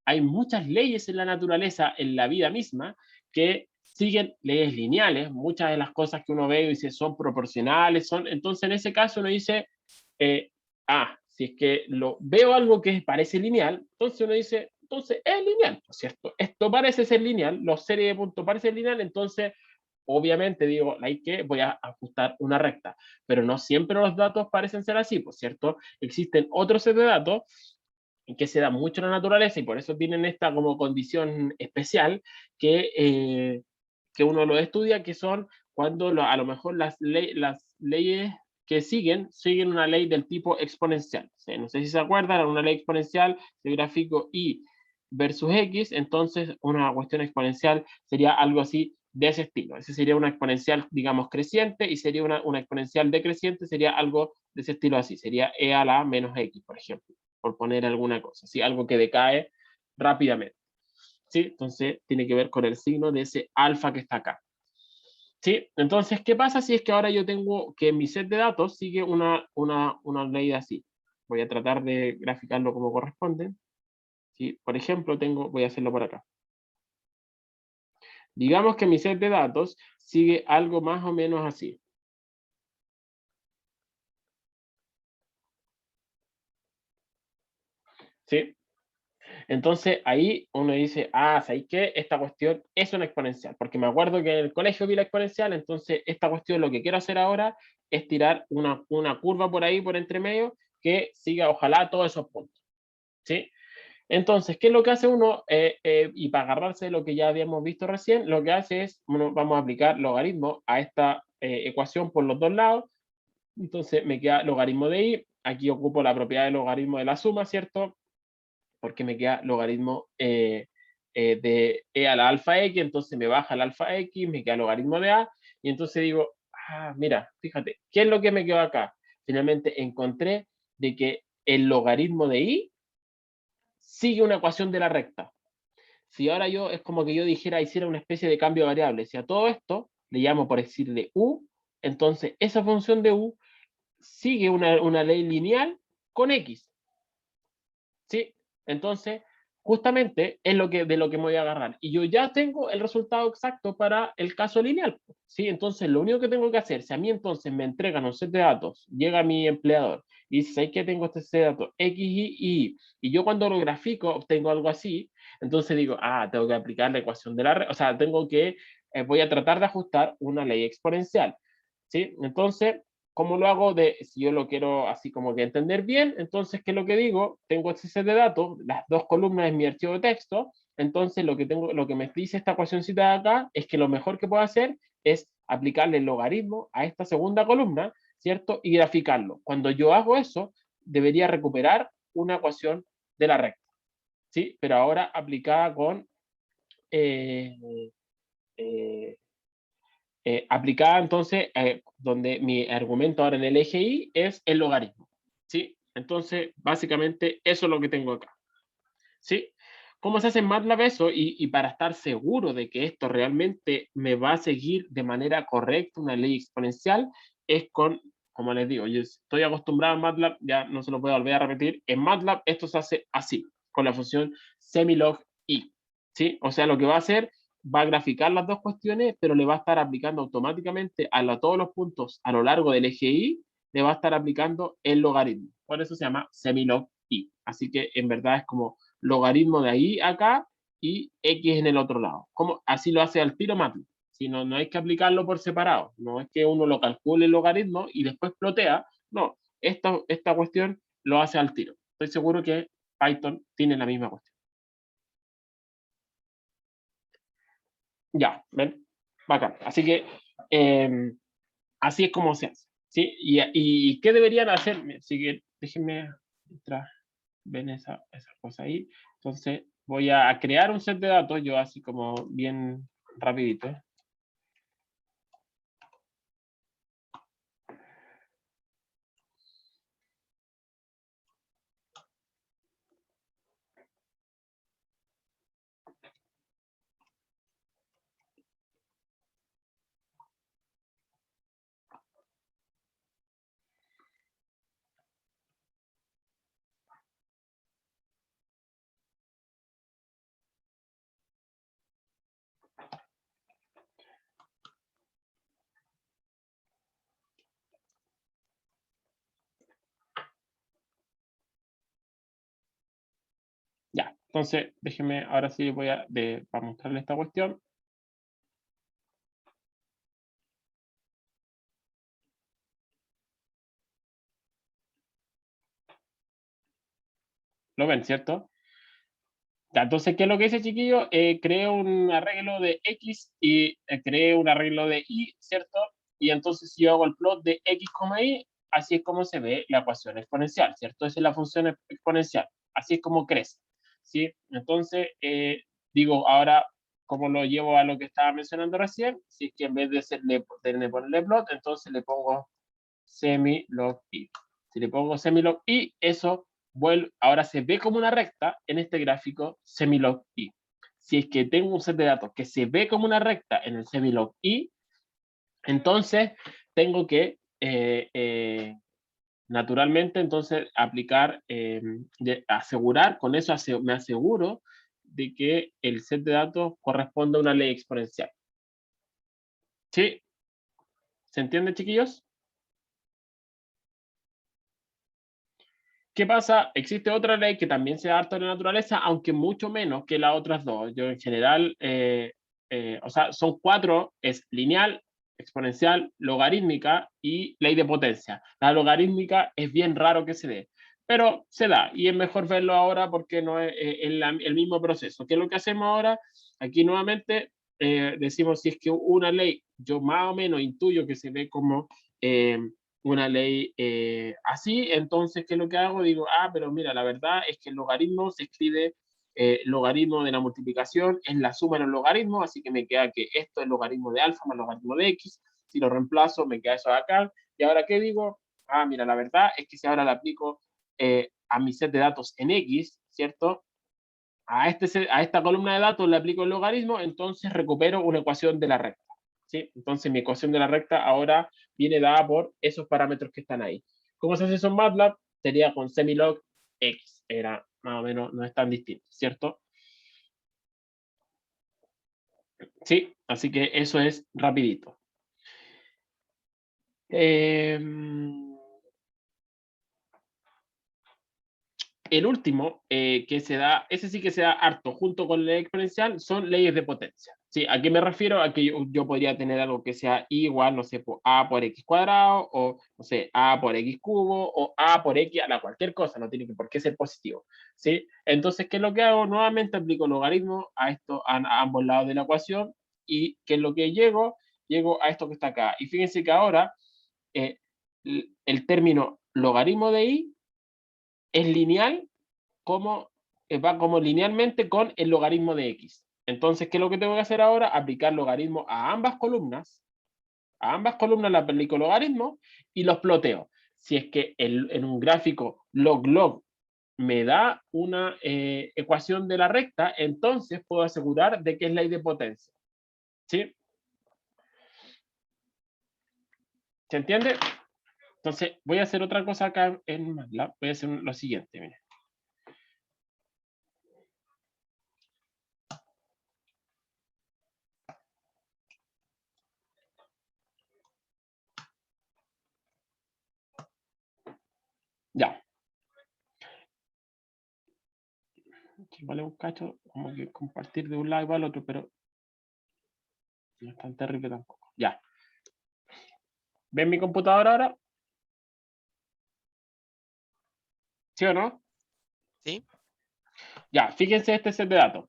hay muchas leyes en la naturaleza, en la vida misma, que siguen leyes lineales. Muchas de las cosas que uno ve y dice son proporcionales, entonces en ese caso uno dice, si es que veo algo que parece lineal, entonces uno dice, entonces es lineal, ¿no es cierto? Esto parece ser lineal, los series de puntos parecen lineal, entonces obviamente digo, voy a ajustar una recta, pero no siempre los datos parecen ser así, por cierto, existen otros set de datos que se da mucho en la naturaleza y por eso tienen esta como condición especial que uno lo estudia, que son cuando a lo mejor las leyes que siguen una ley del tipo exponencial. ¿Sí? No sé si se acuerdan, una ley exponencial de gráfico y versus x, entonces una cuestión exponencial sería algo así de ese estilo. Ese sería una exponencial, digamos, creciente y sería una exponencial decreciente, sería algo de ese estilo así, sería e a la menos x, por ejemplo, por poner alguna cosa, ¿sí? Algo que decae rápidamente. ¿Sí? Entonces tiene que ver con el signo de ese alfa que está acá. ¿Sí? Entonces, ¿qué pasa si es que ahora yo tengo que mi set de datos sigue una ley así? Voy a tratar de graficarlo como corresponde. ¿Sí? Por ejemplo, voy a hacerlo por acá. Digamos que mi set de datos sigue algo más o menos así. ¿Sí? Entonces ahí uno dice, ¿sabes qué? Esta cuestión es una exponencial, porque me acuerdo que en el colegio vi la exponencial, entonces esta cuestión lo que quiero hacer ahora es tirar una curva por ahí, por entre medio, que siga ojalá todos esos puntos. ¿Sí? Entonces, ¿qué es lo que hace uno? Y para agarrarse de lo que ya habíamos visto recién, lo que hace es, vamos a aplicar logaritmo a esta ecuación por los dos lados. Entonces me queda logaritmo de i, aquí ocupo la propiedad de logaritmo de la suma, ¿cierto? Porque me queda logaritmo de e a la alfa x, entonces me baja el alfa x, me queda logaritmo de a, y entonces digo, mira, fíjate, ¿qué es lo que me quedó acá? Finalmente encontré de que el logaritmo de i sigue una ecuación de la recta. Si ahora es como que yo hiciera una especie de cambio de variable, si a todo esto le llamo por decirle u, entonces esa función de u sigue una ley lineal con x. ¿Sí? Entonces, justamente es de lo que me voy a agarrar. Y yo ya tengo el resultado exacto para el caso lineal. ¿Sí? Entonces, lo único que tengo que hacer, si a mí entonces me entregan un set de datos, llega mi empleador y dice, ¿sabes que tengo este set de datos? X, y yo cuando lo grafico obtengo algo así, entonces digo, tengo que aplicar la ecuación de o sea, voy a tratar de ajustar una ley exponencial. ¿Sí? Entonces, ¿cómo lo hago? Si yo lo quiero así como que entender bien, entonces, ¿qué es lo que digo? Tengo este set de datos, las dos columnas en mi archivo de texto, entonces lo que me dice esta ecuacióncita de acá es que lo mejor que puedo hacer es aplicarle el logaritmo a esta segunda columna, ¿cierto? Y graficarlo. Cuando yo hago eso, debería recuperar una ecuación de la recta. ¿sí? Pero ahora aplicada con... eh, eh, aplicada entonces, donde mi argumento ahora en el eje Y es el logaritmo, ¿sí? Entonces, básicamente, eso es lo que tengo acá, ¿sí? ¿Cómo se hace en MATLAB eso? Y para estar seguro de que esto realmente me va a seguir de manera correcta una ley exponencial, es con, como les digo, yo estoy acostumbrado a MATLAB, ya no se lo puedo volver a repetir, en MATLAB esto se hace así, con la función semilog i, ¿sí? O sea, lo que va a hacer, va a graficar las dos cuestiones, pero le va a estar aplicando automáticamente a todos los puntos a lo largo del eje y, le va a estar aplicando el logaritmo. Por eso se llama semilog i. Así que en verdad es como logaritmo de ahí a acá y x en el otro lado. Como así lo hace al tiro MATLAB. Si no, no hay que aplicarlo por separado. No es que uno lo calcule el logaritmo y después plotea. No, esta cuestión lo hace al tiro. Estoy seguro que Python tiene la misma cuestión. Ya, ¿ven? Bacán. Así que así es como se hace. ¿Sí? ¿Y qué deberían hacer? Así que déjenme mientras ven esa cosa ahí. Entonces voy a crear un set de datos, yo así como bien rapidito. Ya, entonces déjenme, ahora sí voy para mostrarle esta cuestión. ¿Lo ven, cierto? Ya, entonces, ¿qué es lo que hice, chiquillo? Creé un arreglo de X y creé un arreglo de Y, ¿cierto? Y entonces si yo hago el plot de X, Y, así es como se ve la ecuación exponencial, ¿cierto? Esa es la función exponencial. Así es como crece, ¿sí? Entonces, digo, ahora, ¿cómo lo llevo a lo que estaba mencionando recién? Si es que en vez de ponerle plot, entonces le pongo semilog y. Si le pongo semilog y, eso ahora se ve como una recta en este gráfico semilog y. Si es que tengo un set de datos que se ve como una recta en el semilog y, entonces tengo que naturalmente entonces aplicar, asegurar, con eso me aseguro de que el set de datos corresponde a una ley exponencial. ¿Sí? ¿Se entiende, chiquillos? ¿Qué pasa? Existe otra ley que también se da harto en la naturaleza, aunque mucho menos que las otras dos. Yo en general, o sea, son cuatro, es lineal, exponencial, logarítmica y ley de potencia. La logarítmica es bien raro que se dé, pero se da y es mejor verlo ahora porque no es el mismo proceso. ¿Qué es lo que hacemos ahora? Aquí nuevamente decimos si es que una ley, yo más o menos intuyo que se ve como... una ley así, entonces, ¿qué es lo que hago? Digo, pero mira, la verdad es que el logaritmo se escribe, logaritmo de la multiplicación es la suma de los logaritmos, así que me queda que esto es logaritmo de alfa más logaritmo de x, si lo reemplazo me queda eso de acá, y ahora ¿qué digo? Mira, la verdad es que si ahora le aplico a mi set de datos en x, ¿cierto? A esta columna de datos le aplico el logaritmo, entonces recupero una ecuación de la recta. ¿Sí? Entonces mi ecuación de la recta ahora viene dada por esos parámetros que están ahí. ¿Cómo se hace eso en MATLAB? Sería con semilog x. Era más o menos, no es tan distinto, ¿cierto? Sí, así que eso es rapidito. El último que se da, ese sí que se da harto junto con la ley exponencial, son leyes de potencia. ¿Sí? ¿A qué me refiero? A que yo podría tener algo que sea igual, no sé, por a por x cuadrado, o no sé, a por x cubo, o a por x a la cualquier cosa, no tiene por qué ser positivo. ¿Sí? Entonces, ¿qué es lo que hago? Nuevamente aplico logaritmo a ambos lados de la ecuación, y ¿qué es lo que llego? Llego a esto que está acá. Y fíjense que ahora eh, el término logaritmo de y es lineal como va como linealmente con el logaritmo de x. Entonces, ¿qué es lo que tengo que hacer ahora? Aplicar logaritmo a ambas columnas. A ambas columnas le aplico logaritmo y los ploteo. Si es que en un gráfico log-log me da una ecuación de la recta, entonces puedo asegurar de que es la idempotencia. ¿Sí? ¿Se entiende? Entonces, voy a hacer otra cosa acá en MATLAB. Voy a hacer lo siguiente, miren. Ya. Igual es un cacho, como que compartir de un lado y para el otro, pero no es tan terrible tampoco. Ya. ¿Ven mi computadora ahora? ¿Sí o no? ¿Sí? Ya, fíjense este set de datos.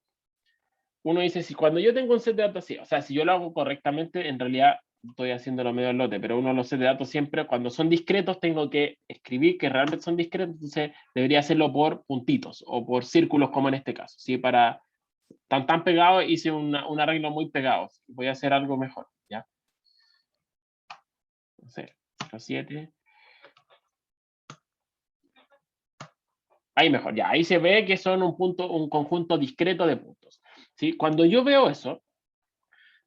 Uno dice, si cuando yo tengo un set de datos así, o sea, si yo lo hago correctamente, en realidad estoy haciéndolo medio al lote, pero uno de los sets de datos siempre, cuando son discretos, tengo que escribir que realmente son discretos, entonces debería hacerlo por puntitos o por círculos, como en este caso, ¿sí? Para tan pegados, hice un arreglo muy pegado. Voy a hacer algo mejor, ¿ya? Entonces, 07. Ahí mejor, ya. Ahí se ve que son un conjunto discreto de puntos, ¿sí? Cuando yo veo eso,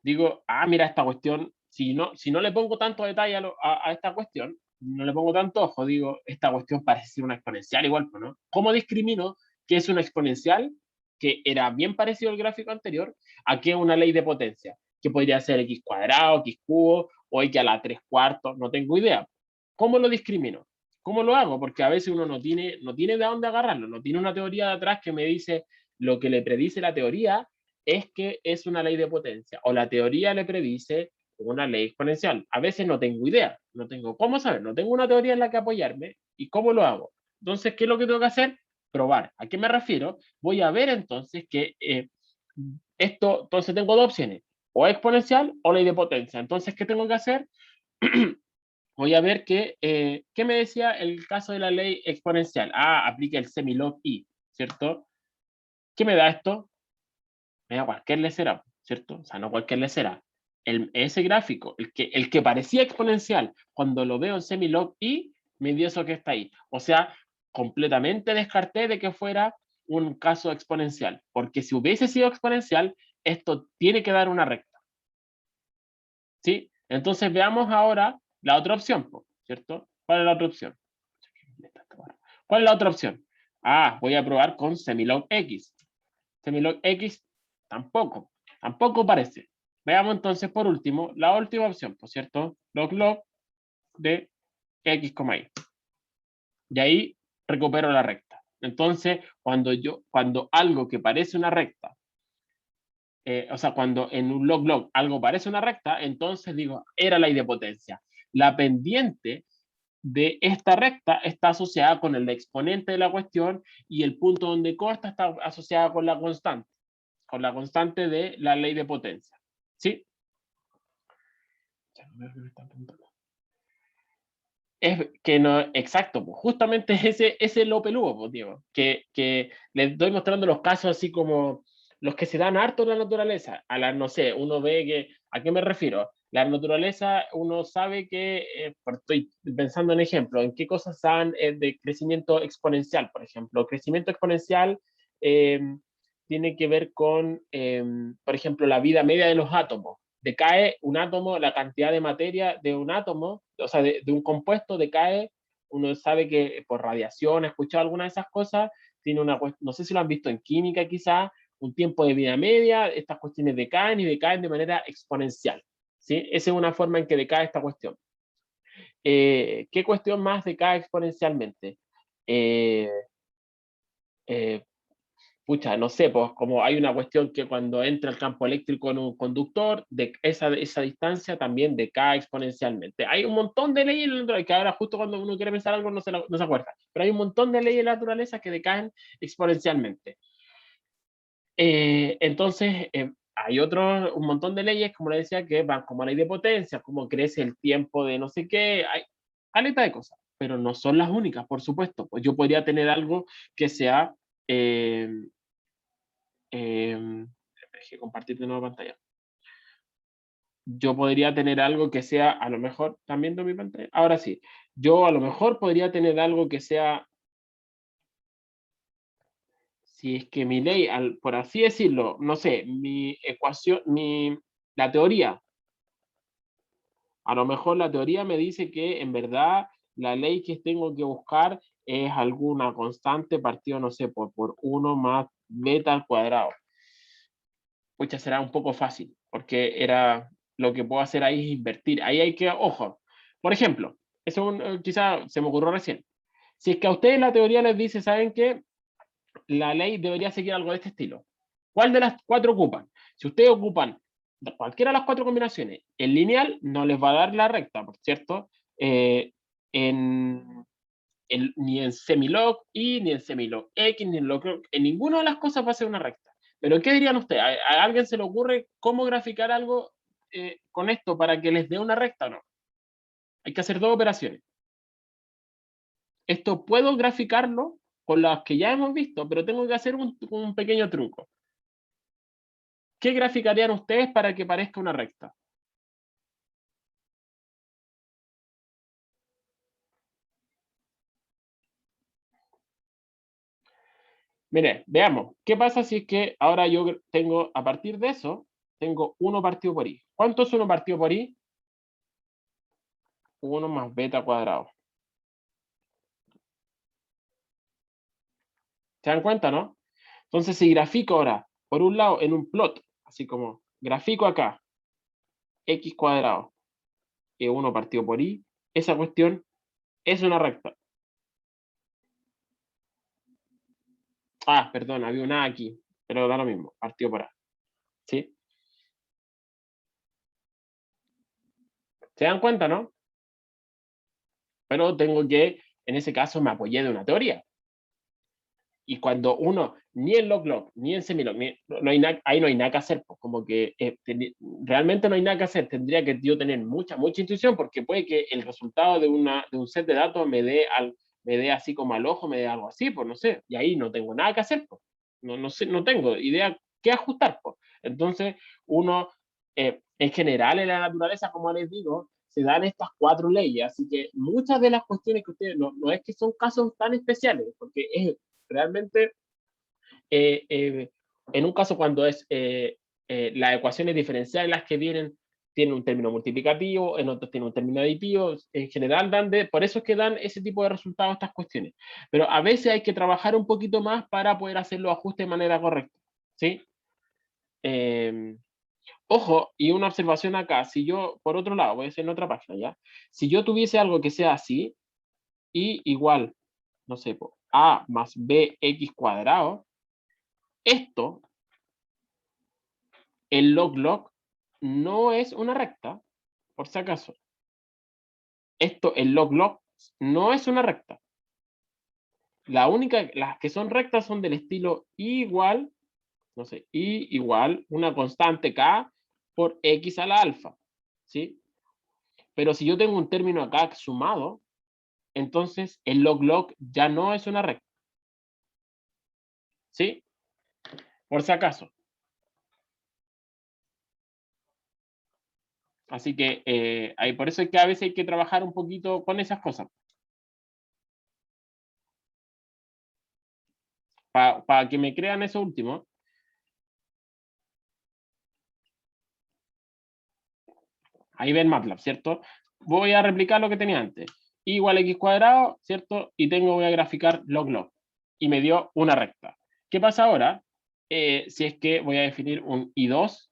digo, mira esta cuestión, si no le pongo tanto detalle a esta cuestión, no le pongo tanto ojo, digo, esta cuestión parece ser una exponencial igual, ¿no? ¿Cómo discrimino que es una exponencial, que era bien parecido al gráfico anterior, a que es una ley de potencia, que podría ser x cuadrado, x cubo, o x a la 3 cuartos, no tengo idea. ¿Cómo lo discrimino? ¿Cómo lo hago? Porque a veces uno no tiene de dónde agarrarlo, no tiene una teoría de atrás que me dice lo que le predice la teoría es que es una ley de potencia, o la teoría le predice una ley exponencial. A veces no tengo idea, no tengo cómo saber, no tengo una teoría en la que apoyarme, y cómo lo hago. Entonces, ¿qué es lo que tengo que hacer? Probar. ¿A qué me refiero? Voy a ver entonces que entonces tengo dos opciones, o exponencial o ley de potencia. Entonces, ¿qué tengo que hacer? Voy a ver qué me decía el caso de la ley exponencial. Aplica el semilog i, ¿cierto? ¿Qué me da esto? Me da cualquier lecera, ¿cierto? O sea, no cualquier lecera. Ese gráfico, el que parecía exponencial, cuando lo veo en semilog i, me dio eso que está ahí. O sea, completamente descarté de que fuera un caso exponencial, porque si hubiese sido exponencial, esto tiene que dar una recta, ¿sí? Entonces veamos ahora la otra opción, ¿cierto? ¿Cuál es la otra opción? ¿Cuál es la otra opción? Voy a probar con semilog x. Semilog x tampoco parece. Veamos entonces por último la última opción, por cierto, log de x, y. Y ahí recupero la recta. Entonces, cuando algo que parece una recta, o sea, cuando en un log algo parece una recta, entonces digo, era la idempotencia. La pendiente de esta recta está asociada con el exponente de la cuestión, y el punto donde corta está asociada con la constante de la ley de potencia. ¿Sí? Es que no, exacto, pues justamente ese es lo peludo, pues, Diego, que les estoy mostrando los casos así como los que se dan harto en la naturaleza. No sé, uno ve que, ¿a qué me refiero? La naturaleza, uno sabe que, estoy pensando en ejemplo, en qué cosas dan de crecimiento exponencial, por ejemplo. Crecimiento exponencial eh, tiene que ver con, por ejemplo, la vida media de los átomos. Decae un átomo, la cantidad de materia de un átomo, o sea, de un compuesto decae. Uno sabe que por radiación, he escuchado alguna de esas cosas, tiene no sé si lo han visto en química quizá, un tiempo de vida media, estas cuestiones decaen y decaen de manera exponencial. ¿Sí? Esa es una forma en que decae esta cuestión. ¿Qué cuestión más decae exponencialmente? Eh, eh, no sé, pues como hay una cuestión que cuando entra el campo eléctrico en un conductor, de esa distancia también decae exponencialmente. Hay un montón de leyes que ahora justo cuando uno quiere pensar algo no se acuerda, pero hay un montón de leyes de la naturaleza que decaen exponencialmente. Entonces, hay un montón de leyes, como le decía, que van como la ley de potencia, como crece el tiempo de no sé qué, hay caleta de cosas, pero no son las únicas, por supuesto. Pues yo podría tener algo que sea eh, dejé compartir de nuevo pantalla. Yo podría tener algo que sea, a lo mejor, ¿están viendo mi pantalla? Ahora sí, yo a lo mejor podría tener algo que sea, si es que mi ley, por así decirlo, no sé, mi ecuación, la teoría, a lo mejor la teoría me dice que en verdad la ley que tengo que buscar es alguna constante partido, no sé, por 1 más beta al cuadrado. Pucha, será un poco fácil, porque era lo que puedo hacer ahí es invertir. Ahí hay que, ojo, por ejemplo, eso quizá se me ocurrió recién. Si es que a ustedes la teoría les dice, ¿saben qué? La ley debería seguir algo de este estilo. ¿Cuál de las 4 ocupan? Si ustedes ocupan cualquiera de las 4 combinaciones, el lineal no les va a dar la recta, por cierto, eh, en, ni en semilog y, ni en semilog x, ni en log, en ninguna de las cosas va a ser una recta. Pero ¿qué dirían ustedes? ¿A alguien se le ocurre cómo graficar algo con esto para que les dé una recta o no? Hay que hacer 2 operaciones. Esto puedo graficarlo con las que ya hemos visto, pero tengo que hacer un pequeño truco. ¿Qué graficarían ustedes para que parezca una recta? Mire, veamos, ¿qué pasa si es que ahora yo tengo, a partir de eso, tengo 1 partido por i? ¿Cuánto es 1 partido por i? 1 más beta cuadrado. ¿Se dan cuenta, no? Entonces, si grafico ahora, por un lado, en un plot, así como grafico acá, x cuadrado, y 1 partido por i, esa cuestión es una recta. Ah, perdón, había una A aquí, pero da lo mismo, partido por A. ¿Sí? ¿Se dan cuenta, no? Pero tengo que, en ese caso, me apoyé de una teoría. Y cuando uno, ni en log-log, ni en semilog, no hay ahí no hay nada que hacer, pues como que realmente no hay nada que hacer, tendría que yo tener mucha intuición, porque puede que el resultado de un set de datos me dé así como al ojo, me dé algo así, pues no sé, y ahí no tengo nada que hacer, pues. No sé, no tengo idea qué ajustar, pues. Entonces, uno, en general en la naturaleza, como les digo, se dan estas 4 leyes, así que muchas de las cuestiones que ustedes, no es que son casos tan especiales, porque es realmente, en un caso cuando es las ecuaciones diferenciales las que tienen un término multiplicativo, en otros tienen un término aditivo, en general por eso es que dan ese tipo de resultados estas cuestiones. Pero a veces hay que trabajar un poquito más para poder hacer los ajustes de manera correcta, ¿sí? Ojo, y una observación acá, si yo, por otro lado, voy a hacer en otra página, ¿ya? Si yo tuviese algo que sea así, y igual, no sé, a más bx cuadrado, esto, el log-log, no es una recta, por si acaso. Esto, el log-log, no es una recta. Las que son rectas son del estilo igual, no sé, y igual una constante k por x a la alfa, ¿sí? Pero si yo tengo un término acá sumado, entonces el log-log ya no es una recta, ¿sí? Por si acaso. Así que por eso es que a veces hay que trabajar un poquito con esas cosas. Para que me crean eso último. Ahí ven MATLAB, ¿cierto? Voy a replicar lo que tenía antes. I igual a x cuadrado, ¿cierto? Y voy a graficar log-log. Y me dio una recta. ¿Qué pasa ahora? Si es que voy a definir un I2,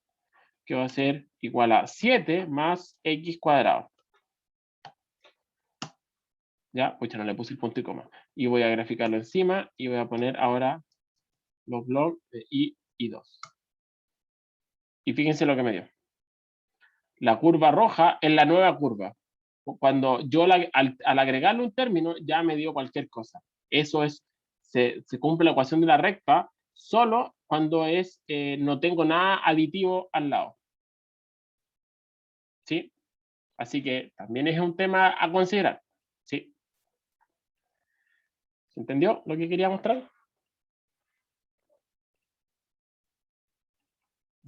que va a ser igual a 7 más x cuadrado. Ya, pues ya no le puse el punto y coma. Y voy a graficarlo encima y voy a poner ahora log-log de I2. Y fíjense lo que me dio. La curva roja es la nueva curva. Cuando yo al agregarle un término ya me dio cualquier cosa. Eso es, se cumple la ecuación de la recta solo cuando no tengo nada aditivo al lado. ¿Sí? Así que también es un tema a considerar. ¿Sí? ¿Se entendió lo que quería mostrar?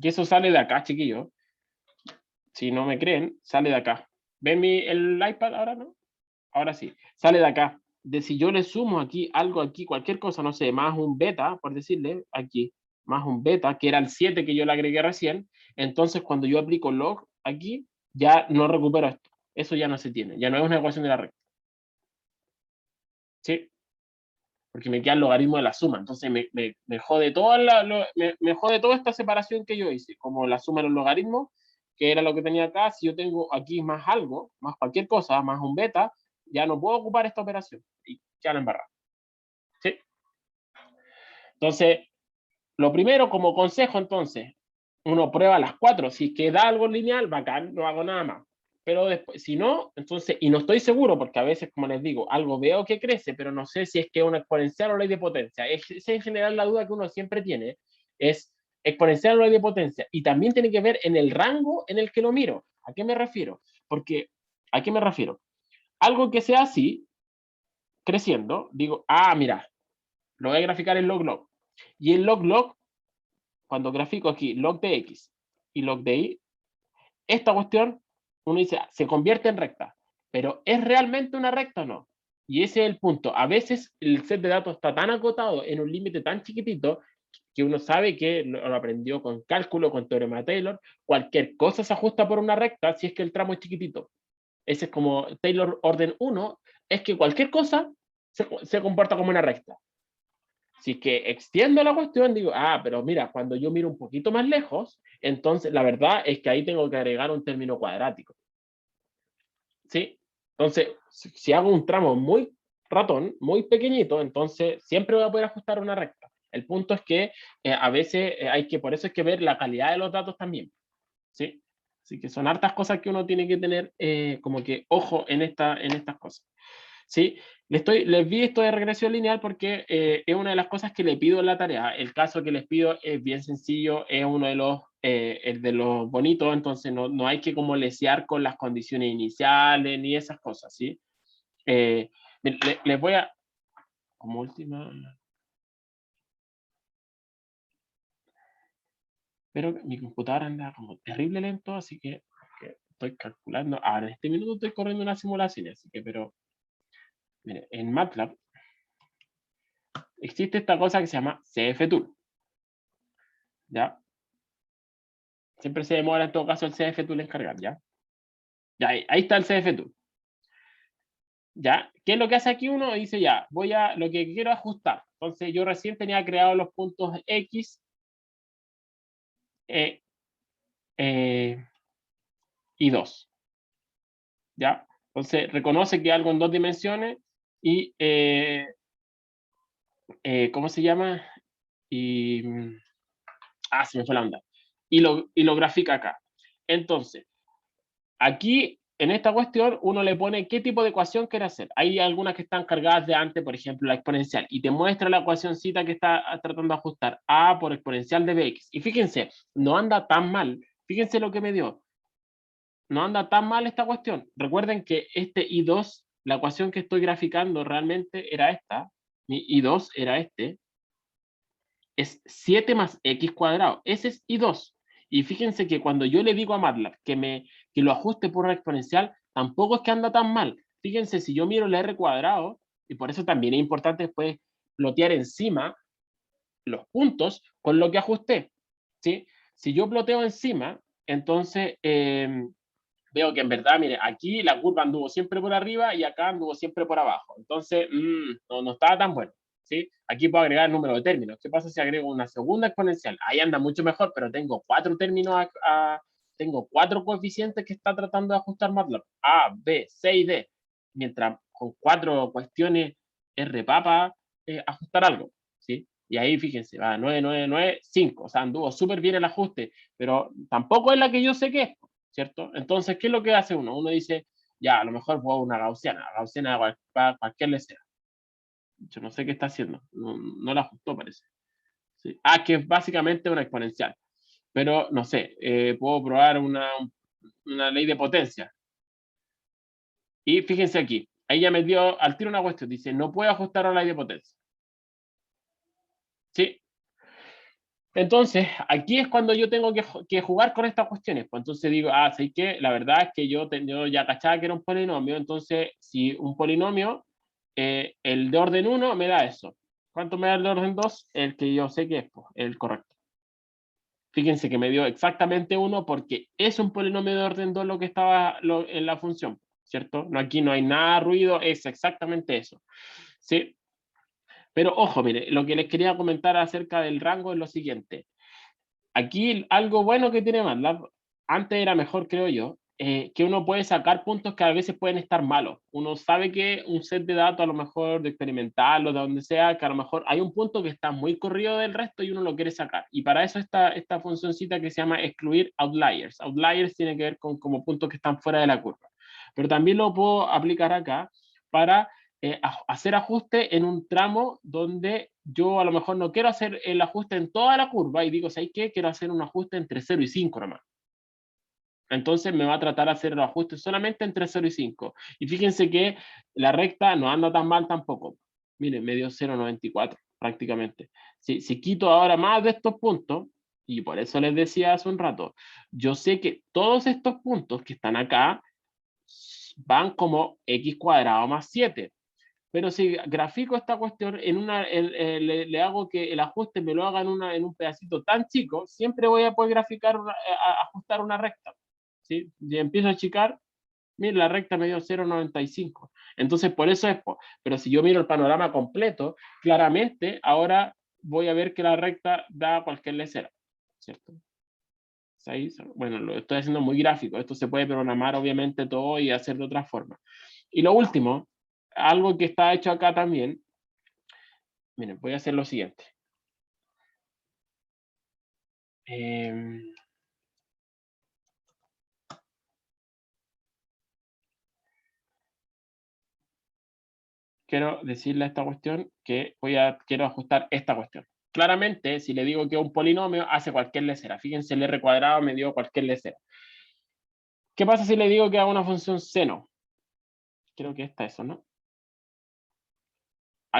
Y eso sale de acá, chiquillos. Si no me creen, sale de acá. ¿Ven el iPad ahora, no? Ahora sí, sale de acá. De si yo le sumo aquí algo aquí, cualquier cosa, no sé, más un beta, por decirle, aquí, más un beta, que era el 7 que yo le agregué recién, entonces cuando yo aplico log aquí, ya no recupero esto. Eso ya no se tiene, ya no es una ecuación de la recta. ¿Sí? Porque me queda el logaritmo de la suma. Entonces me jode me jode toda esta separación que yo hice, como la suma de los logaritmos, que era lo que tenía acá. Si yo tengo aquí más algo, más cualquier cosa, más un beta, ya no puedo ocupar esta operación. Y ya la embarrada. ¿Sí? Entonces, lo primero, como consejo, entonces, uno prueba las 4. Si queda algo lineal, bacán, no hago nada más. Pero después, si no, entonces, y no estoy seguro, porque a veces, como les digo, algo veo que crece, pero no sé si es que es una exponencial o ley de potencia. Esa es en general la duda que uno siempre tiene, es exponencial o ley de potencia. Y también tiene que ver en el rango en el que lo miro. ¿A qué me refiero? Porque, ¿a qué me refiero? Algo que sea así, creciendo, digo, mira, lo voy a graficar en log-log. Y en log-log, cuando grafico aquí log de x y log de y, esta cuestión, uno dice, se convierte en recta, pero ¿es realmente una recta o no? Y ese es el punto. A veces el set de datos está tan acotado en un límite tan chiquitito que uno sabe que lo aprendió con cálculo, con teorema de Taylor, cualquier cosa se ajusta por una recta si es que el tramo es chiquitito. Ese es como Taylor orden 1, es que cualquier cosa se comporta como una recta. Si es que extiendo la cuestión, digo, pero mira, cuando yo miro un poquito más lejos, entonces la verdad es que ahí tengo que agregar un término cuadrático. ¿Sí? Entonces, si hago un tramo muy ratón, muy pequeñito, entonces siempre voy a poder ajustar una recta. El punto es que a veces hay que, por eso hay que ver la calidad de los datos también. ¿Sí? Así que son hartas cosas que uno tiene que tener como que ojo en estas cosas. ¿Sí? Les vi esto de regresión lineal porque es una de las cosas que le pido en la tarea. El caso que les pido es bien sencillo, es uno el de los bonitos, entonces no hay que como lesear con las condiciones iniciales ni esas cosas, ¿sí? Les voy a, como última, pero mi computadora anda como terrible lento, así que estoy calculando. Ahora en este minuto estoy corriendo una simulación, así que, pero, mire, en MATLAB existe esta cosa que se llama CFTool. ¿Ya? Siempre se demora en todo caso el CFTool en cargar, ¿ya? Ya, ahí está el CFTool. ¿Ya? ¿Qué es lo que hace aquí uno? Dice ya, lo que quiero ajustar. Entonces yo recién tenía creado los puntos X eh, y 2. ¿Ya? Entonces reconoce que algo en 2 dimensiones y, ¿cómo se llama? Y, se me fue la onda. Y lo grafica acá. Entonces, aquí, en esta cuestión, uno le pone qué tipo de ecuación quiere hacer. Hay algunas que están cargadas de antes, por ejemplo, la exponencial, y te muestra la ecuacióncita que está tratando de ajustar. A por exponencial de bx. Y fíjense, no anda tan mal. Fíjense lo que me dio. No anda tan mal esta cuestión. Recuerden que este I2, la ecuación que estoy graficando realmente era esta. Mi I2 era este. Es 7 más x cuadrado. Ese es I2. Y fíjense que cuando yo le digo a MATLAB que lo ajuste por una exponencial, tampoco es que anda tan mal. Fíjense, si yo miro el R cuadrado, y por eso también es importante después plotear encima los puntos con lo que ajusté. ¿Sí? Si yo ploteo encima, entonces veo que en verdad, mire, aquí la curva anduvo siempre por arriba y acá anduvo siempre por abajo. Entonces, no estaba tan bueno. ¿Sí? Aquí puedo agregar el número de términos. ¿Qué pasa si agrego una segunda exponencial? Ahí anda mucho mejor, pero tengo 4 términos, tengo 4 coeficientes que está tratando de ajustar MATLAB. A, B, C y D. Mientras con 4 cuestiones R papa, ajustar algo. ¿Sí? Y ahí fíjense, va 9, 9, 9, 5. O sea, anduvo súper bien el ajuste, pero tampoco es la que yo sé que es, ¿cierto? Entonces, ¿qué es lo que hace uno? Uno dice, ya, a lo mejor puedo una gaussiana para cualquier lesera. Yo no sé qué está haciendo, no la ajustó, parece. ¿Sí? Que es básicamente una exponencial. Pero, no sé, puedo probar una ley de potencia. Y fíjense aquí, ahí ya me dio al tiro una cuestión, dice, no puedo ajustar a la ley de potencia. ¿Sí? Entonces, aquí es cuando yo tengo que jugar con estas cuestiones. Pues entonces digo, ¿sabes qué? La verdad es que yo ya cachaba que era un polinomio, entonces si un polinomio, el de orden 1 me da eso. ¿Cuánto me da el de orden 2? El que yo sé que es pues, el correcto. Fíjense que me dio exactamente 1 porque es un polinomio de orden 2 lo que estaba en la función, ¿cierto? No, aquí no hay nada ruido, es exactamente eso. ¿Sí? Pero ojo, mire, lo que les quería comentar acerca del rango es lo siguiente. Aquí algo bueno que tiene MATLAB, antes era mejor creo yo, que uno puede sacar puntos que a veces pueden estar malos. Uno sabe que un set de datos, a lo mejor de experimental o de donde sea, que a lo mejor hay un punto que está muy corrido del resto y uno lo quiere sacar. Y para eso está esta funcioncita que se llama excluir outliers. Outliers tiene que ver con como puntos que están fuera de la curva. Pero también lo puedo aplicar acá para hacer ajuste en un tramo donde yo a lo mejor no quiero hacer el ajuste en toda la curva y digo, ¿sabes qué? Quiero hacer un ajuste entre 0 y 5 nomás. Entonces me va a tratar de hacer los ajustes solamente entre 0 y 5. Y fíjense que la recta no anda tan mal tampoco. Miren, me dio 0,94 prácticamente. Si quito ahora más de estos puntos, y por eso les decía hace un rato, yo sé que todos estos puntos que están acá van como x cuadrado más 7. Pero si grafico esta cuestión, le hago que el ajuste me lo haga en un pedacito tan chico, siempre voy a poder graficar, ajustar una recta. ¿Sí? Si empiezo a achicar, mira, la recta me dio 0,95. Entonces, por eso es, pero si yo miro el panorama completo, claramente ahora voy a ver que la recta da cualquier lecera, ¿cierto? Bueno, lo estoy haciendo muy gráfico. Esto se puede programar obviamente todo y hacer de otra forma. Y lo último, algo que está hecho acá también, miren, voy a hacer lo siguiente. Quiero decirle a esta cuestión que quiero ajustar esta cuestión. Claramente, si le digo que es un polinomio, hace cualquier lecera. Fíjense, el R cuadrado me dio cualquier lecera. ¿Qué pasa si le digo que haga una función seno? Creo que esta es eso, ¿no?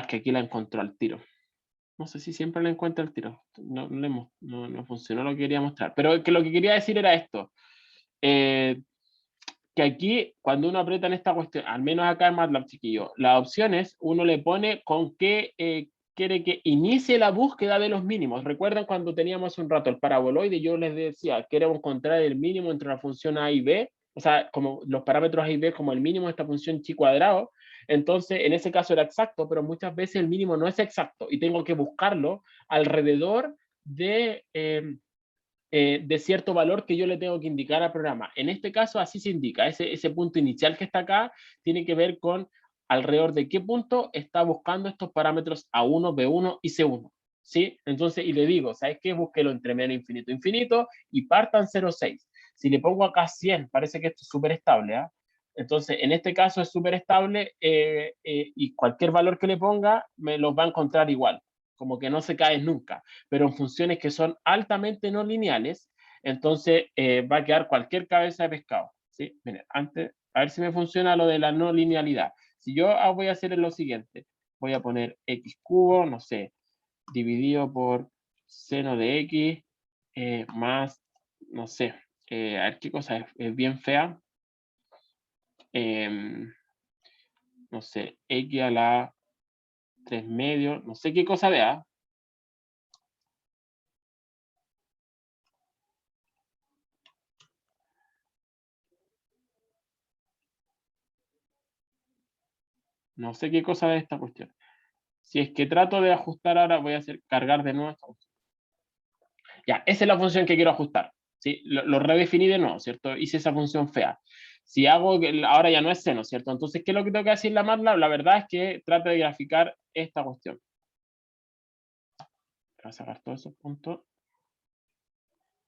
Que aquí la encontró al tiro. No sé si siempre la encuentra al tiro. No funcionó lo que quería mostrar. Pero que lo que quería decir era esto. Que aquí, cuando uno aprieta en esta cuestión, al menos acá en MATLAB, chiquillo, las opciones, uno le pone con qué quiere que inicie la búsqueda de los mínimos. ¿Recuerdan cuando teníamos un rato el paraboloide? Yo les decía, queremos encontrar el mínimo entre la función A y B, o sea, como los parámetros A y B como el mínimo de esta función chi cuadrado. Entonces, en ese caso era exacto, pero muchas veces el mínimo no es exacto y tengo que buscarlo alrededor de cierto valor que yo le tengo que indicar al programa. En este caso, así se indica. Ese punto inicial que está acá tiene que ver con alrededor de qué punto está buscando estos parámetros A1, B1 y C1. ¿Sí? Entonces, y le digo, ¿sabes qué? Búsquelo entre menos infinito, infinito y partan 0,6. Si le pongo acá 100, parece que esto es súper estable. ¿eh? Entonces, en este caso es súper estable y cualquier valor que le ponga me los va a encontrar igual, como que no se cae nunca, pero en funciones que son altamente no lineales, entonces va a quedar cualquier cabeza de pescado. ¿Sí? Miren, antes, a ver si me funciona lo de la no linealidad. Si yo voy a hacer lo siguiente, voy a poner x cubo, no sé, dividido por seno de x más, no sé, a ver qué cosa es bien fea. No sé, x a la 3 medios, no sé qué cosa vea. No sé qué cosa de esta cuestión. Si es que trato de ajustar ahora, voy a hacer cargar de nuevo esta función. Ya, esa es la función que quiero ajustar. ¿Sí? Lo redefiní de nuevo, ¿cierto? Hice esa función fea. Si hago, ahora ya no es seno, ¿cierto? Entonces, ¿qué es lo que tengo que decir la MATLAB? La verdad es que trate de graficar esta cuestión. Voy a sacar todos esos puntos.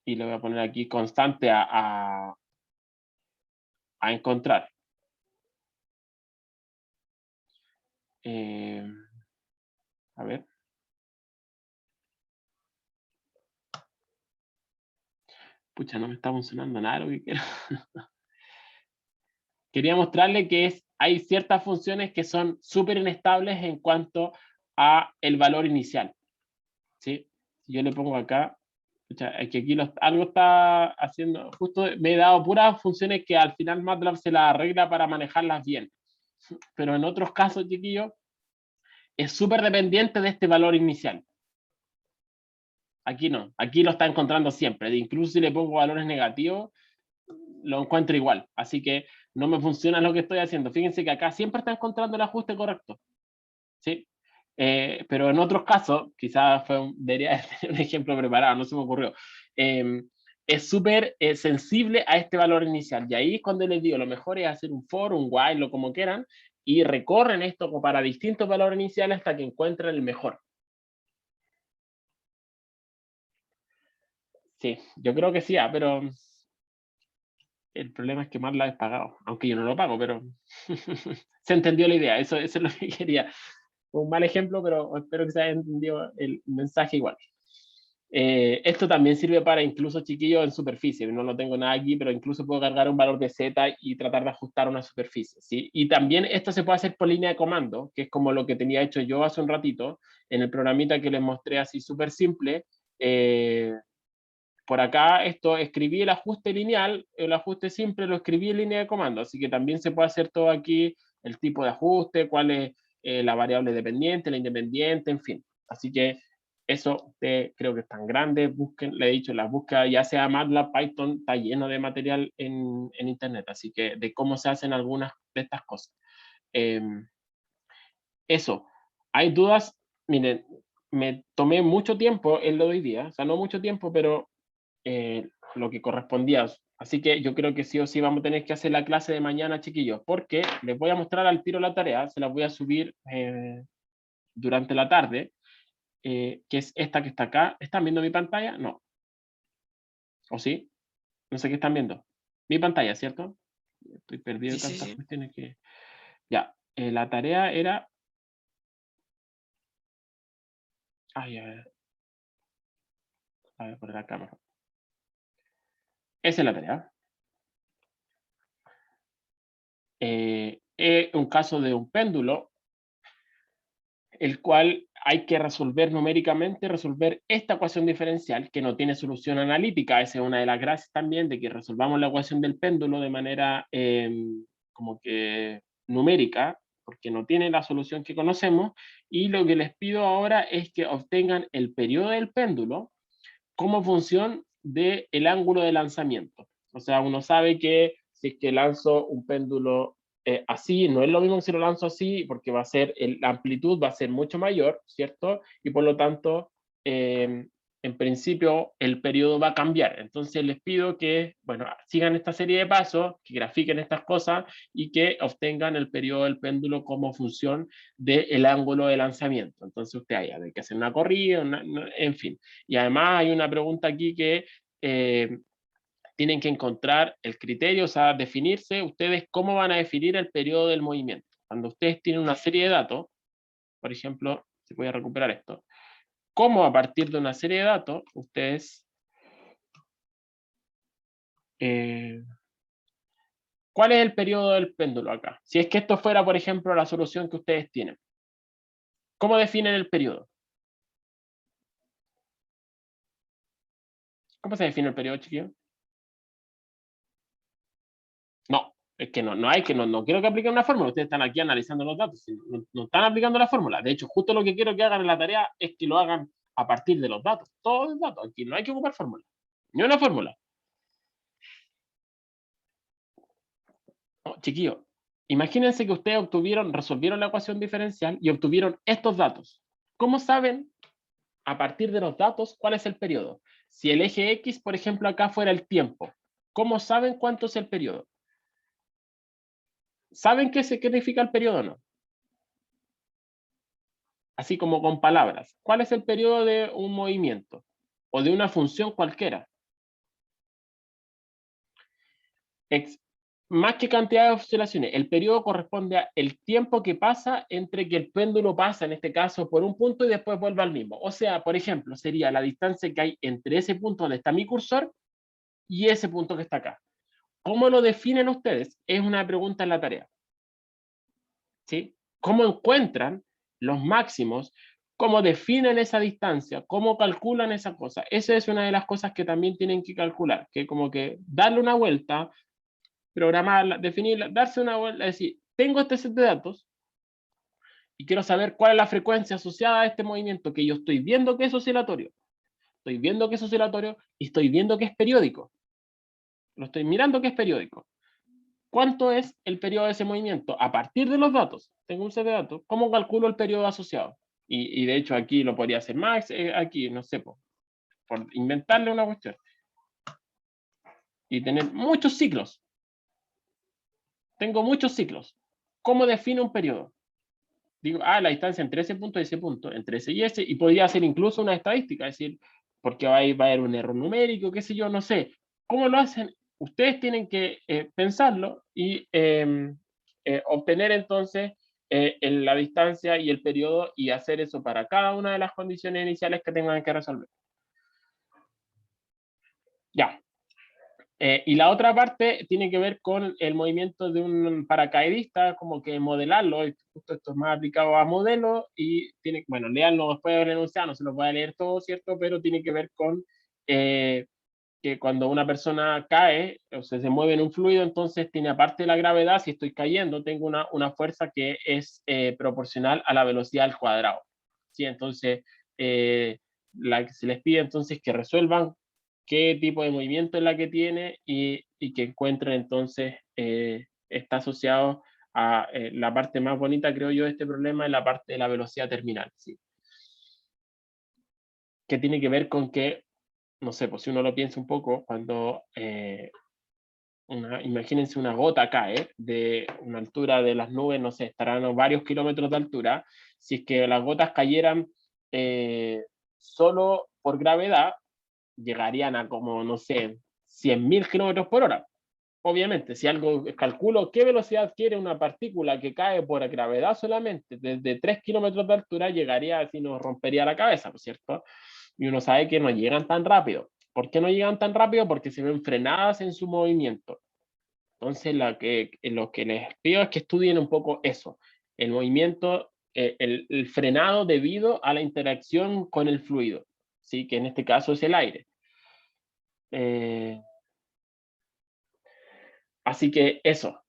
Y le voy a poner aquí constante a encontrar. A ver. Pucha, no me está funcionando nada lo que quiero. Quería mostrarle que hay ciertas funciones que son súper inestables en cuanto a el valor inicial. ¿Sí? Si yo le pongo acá Es que aquí algo está haciendo, justo me he dado puras funciones que al final MATLAB se las arregla para manejarlas bien. Pero en otros casos, chiquillos, es súper dependiente de este valor inicial. Aquí no, aquí lo está encontrando siempre. Incluso si le pongo valores negativos, lo encuentro igual. Así que no me funciona lo que estoy haciendo. Fíjense que acá siempre está encontrando el ajuste correcto. ¿Sí? Pero en otros casos, quizás debería tener un ejemplo preparado, no se me ocurrió. Es súper sensible a este valor inicial. Y ahí es cuando les digo, lo mejor es hacer un for, un while o como quieran, y recorren esto para distintos valores iniciales hasta que encuentren el mejor. Sí, yo creo que sí, pero el problema es que MATLAB es pagado, aunque yo no lo pago, pero se entendió la idea, eso es lo que quería. Un mal ejemplo, pero espero que se haya entendido el mensaje igual. Esto también sirve para incluso chiquillos en superficie, no lo tengo nada aquí, pero incluso puedo cargar un valor de z y tratar de ajustar una superficie, ¿sí? Y también esto se puede hacer por línea de comando, que es como lo que tenía hecho yo hace un ratito, en el programita que les mostré así súper simple. Por acá esto escribí el ajuste lineal, el ajuste simple lo escribí en línea de comando, así que también se puede hacer todo aquí, el tipo de ajuste, cuál es la variable dependiente, la independiente, en fin. Así que eso creo que es tan grande, busquen, le he dicho, la búsqueda ya sea MATLAB, Python, está lleno de material en internet, así que de cómo se hacen algunas de estas cosas. Eso, hay dudas, miren, me tomé mucho tiempo en lo de hoy día, o sea, no mucho tiempo, pero lo que correspondía. Así que yo creo que sí o sí vamos a tener que hacer la clase de mañana, chiquillos, porque les voy a mostrar al tiro la tarea, se las voy a subir durante la tarde, que es esta que está acá. ¿Están viendo mi pantalla? No. ¿O sí? No sé qué están viendo. Mi pantalla, ¿cierto? Estoy perdido Sí, de sí, tantas sí. cuestiones que... Ya, la tarea era... Ay, a ver, por la cámara. Esa es la tarea. Es un caso de un péndulo el cual hay que resolver numéricamente, resolver esta ecuación diferencial que no tiene solución analítica. Esa es una de las gracias también de que resolvamos la ecuación del péndulo de manera como que numérica, porque no tiene la solución que conocemos. Y lo que les pido ahora es que obtengan el periodo del péndulo como función del ángulo de lanzamiento. O sea, uno sabe que si es que lanzo un péndulo así, no es lo mismo que si lo lanzo así, porque va a ser, la amplitud va a ser mucho mayor, ¿cierto? Y por lo tanto, en principio, el periodo va a cambiar. Entonces les pido que, bueno, sigan esta serie de pasos, que grafiquen estas cosas y que obtengan el periodo del péndulo como función del ángulo de lanzamiento. Entonces usted haya de que hacer una corrida, en fin. Y además hay una pregunta aquí que tienen que encontrar el criterio, o sea, definirse ustedes cómo van a definir el periodo del movimiento. Cuando ustedes tienen una serie de datos, por ejemplo, si voy a recuperar esto, cómo a partir de una serie de datos, ustedes, ¿cuál es el periodo del péndulo acá? Si es que esto fuera, por ejemplo, la solución que ustedes tienen, ¿cómo definen el periodo? ¿Cómo se define el periodo, chiquillos? No, es que no hay que, no quiero que apliquen una fórmula, ustedes están aquí analizando los datos, no están aplicando la fórmula. De hecho, justo lo que quiero que hagan en la tarea es que lo hagan a partir de los datos, todos los datos, aquí no hay que ocupar fórmula, ni una fórmula. No, chiquillos, imagínense que ustedes resolvieron la ecuación diferencial y obtuvieron estos datos. ¿Cómo saben a partir de los datos cuál es el periodo? Si el eje X, por ejemplo, acá fuera el tiempo, ¿cómo saben cuánto es el periodo? ¿Saben qué significa el periodo o no? Así como con palabras. ¿Cuál es el periodo de un movimiento o de una función cualquiera? Más que cantidad de oscilaciones, el periodo corresponde al tiempo que pasa entre que el péndulo pasa, en este caso, por un punto y después vuelve al mismo. O sea, por ejemplo, sería la distancia que hay entre ese punto donde está mi cursor y ese punto que está acá. ¿Cómo lo definen ustedes? Es una pregunta en la tarea. ¿Sí? ¿Cómo encuentran los máximos cómo definen esa distancia, cómo calculan esa cosa. Esa es una de las cosas que también tienen que calcular, que como que darle una vuelta, programarla, definirla, darse una vuelta, decir, tengo este set de datos y quiero saber cuál es la frecuencia asociada a este movimiento que yo estoy viendo que es oscilatorio. Estoy viendo que es oscilatorio y estoy viendo que es periódico. Lo estoy mirando que es periódico. ¿Cuánto es el periodo de ese movimiento? A partir de los datos, tengo un set de datos, ¿cómo calculo el periodo asociado? Y de hecho aquí lo podría hacer Max, aquí, no sé, por inventarle una cuestión. Y tener muchos ciclos. Tengo muchos ciclos. ¿Cómo defino un periodo? Digo, la distancia entre ese punto y ese punto, entre ese y ese, y podría hacer incluso una estadística, es decir, porque va a haber un error numérico, qué sé yo, no sé. ¿Cómo lo hacen? Ustedes tienen que pensarlo y obtener entonces la distancia y el periodo y hacer eso para cada una de las condiciones iniciales que tengan que resolver. Ya. Y la otra parte tiene que ver con el movimiento de un paracaidista, como que modelarlo, y justo esto es más aplicado a modelos, y tiene, bueno, leanlo después del enunciado, no se lo voy a leer todo, ¿cierto? Pero tiene que ver con que cuando una persona cae, o sea, se mueve en un fluido, entonces tiene aparte de la gravedad, si estoy cayendo, tengo una fuerza que es proporcional a la velocidad al cuadrado, ¿sí? Entonces, se les pide entonces que resuelvan qué tipo de movimiento es la que tiene y que encuentren entonces, está asociado a la parte más bonita, creo yo, de este problema, es la parte de la velocidad terminal, ¿sí? Que tiene que ver con que, no sé, pues si uno lo piensa un poco, cuando imagínense una gota cae de una altura de las nubes, no sé, estarán a varios kilómetros de altura, si es que las gotas cayeran solo por gravedad, llegarían a como, no sé, 100.000 kilómetros por hora. Obviamente, si algo calculo qué velocidad adquiere una partícula que cae por gravedad solamente, desde 3 kilómetros de altura llegaría, así nos rompería la cabeza, ¿no es cierto? Y uno sabe que no llegan tan rápido. ¿Por qué no llegan tan rápido? Porque se ven frenadas en su movimiento. Entonces, lo que les pido es que estudien un poco eso, el movimiento, el frenado debido a la interacción con el fluido, ¿sí? Que en este caso es el aire. Eh, Así que eso.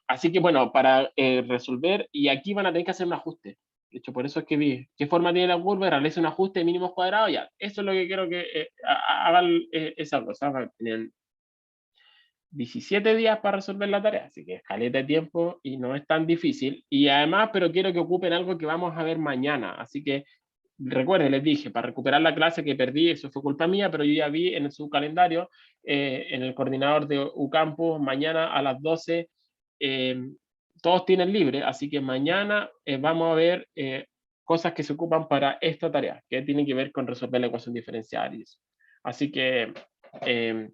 Así que bueno, para resolver, y aquí van a tener que hacer un ajuste. De hecho, por eso es que vi qué forma tiene la curva, realiza un ajuste de mínimos cuadrados, ya. Eso es lo que quiero que hagan esa cosa. Tienen 17 días para resolver la tarea, así que es caleta de tiempo y no es tan difícil. Y además, pero quiero que ocupen algo que vamos a ver mañana. Así que recuerden, les dije, para recuperar la clase que perdí, eso fue culpa mía, pero yo ya vi en su calendario, en el coordinador de UCampus, mañana a las 12, eh, todos tienen libre, así que mañana vamos a ver cosas que se ocupan para esta tarea, que tienen que ver con resolver la ecuación diferencial y eso. Así que eh,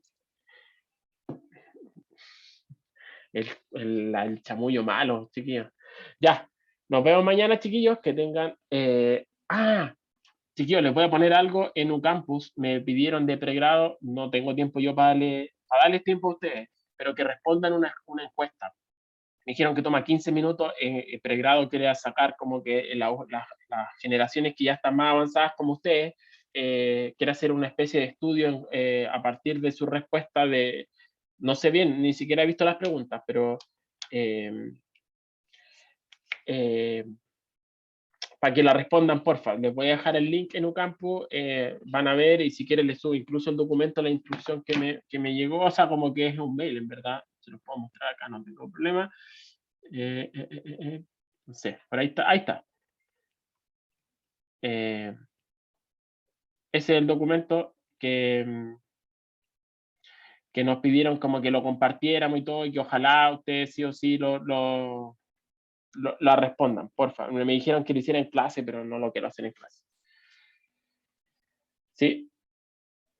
el chamullo malo, chiquillos. Ya, nos vemos mañana, chiquillos, que tengan... chiquillos, les voy a poner algo en UCampus. Me pidieron de pregrado, no tengo tiempo yo para darles tiempo a ustedes, pero que respondan una encuesta. Me dijeron que toma 15 minutos, pregrado quiere sacar como que las generaciones que ya están más avanzadas como ustedes, quiere hacer una especie de estudio a partir de su respuesta de, no sé bien, ni siquiera he visto las preguntas, pero eh, eh, para que la respondan, porfa. Les voy a dejar el link en UCampus, van a ver y si quieren les subo incluso el documento, la instrucción que me llegó, o sea, como que es un mail, en verdad, se los puedo mostrar acá, no tengo problema. No sé, por ahí está, ahí está. Ese es el documento que nos pidieron como que lo compartiéramos y todo, y que ojalá ustedes sí o sí la respondan, porfa. Me dijeron que lo hiciera en clase, pero no lo quiero hacer en clase. Sí,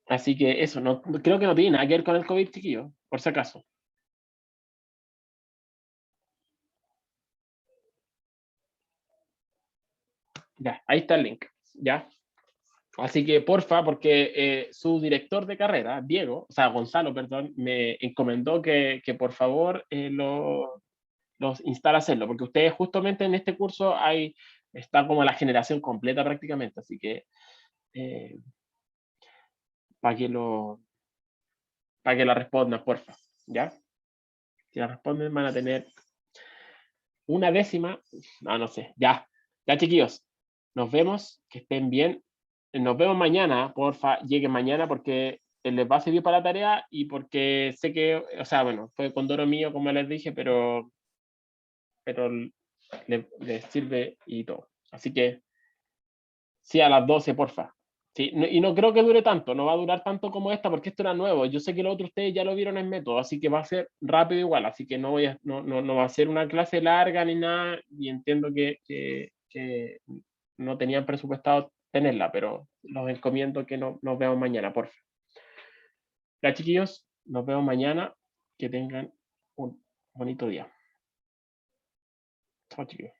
así que eso, no, creo que no tiene nada que ver con el COVID, chiquillo, por si acaso. Ya, ahí está el link, ya. Así que porfa, porque su director de carrera, Diego, o sea, Gonzalo, perdón, me encomendó que por favor los instala hacerlo, porque ustedes justamente en este curso hay está como la generación completa prácticamente, así que para que la respondan, porfa, ¿ya? Si la responden van a tener una décima, no sé, ya, ya chiquillos, nos vemos, que estén bien, nos vemos mañana, porfa, lleguen mañana porque les va a servir para la tarea y porque sé que, o sea, bueno, fue condoro mío, como les dije, pero les sirve y todo. Así que sí, a las 12, porfa. Sí, y no creo que dure tanto, no va a durar tanto como esta, porque esto era nuevo. Yo sé que lo otro ustedes ya lo vieron en método, así que va a ser rápido igual, así que no va a ser una clase larga ni nada, y entiendo que no tenían presupuestado tenerla, pero los encomiendo que nos vemos mañana, porfa. Ya, chiquillos, nos vemos mañana, que tengan un bonito día. Chao, chiquillos.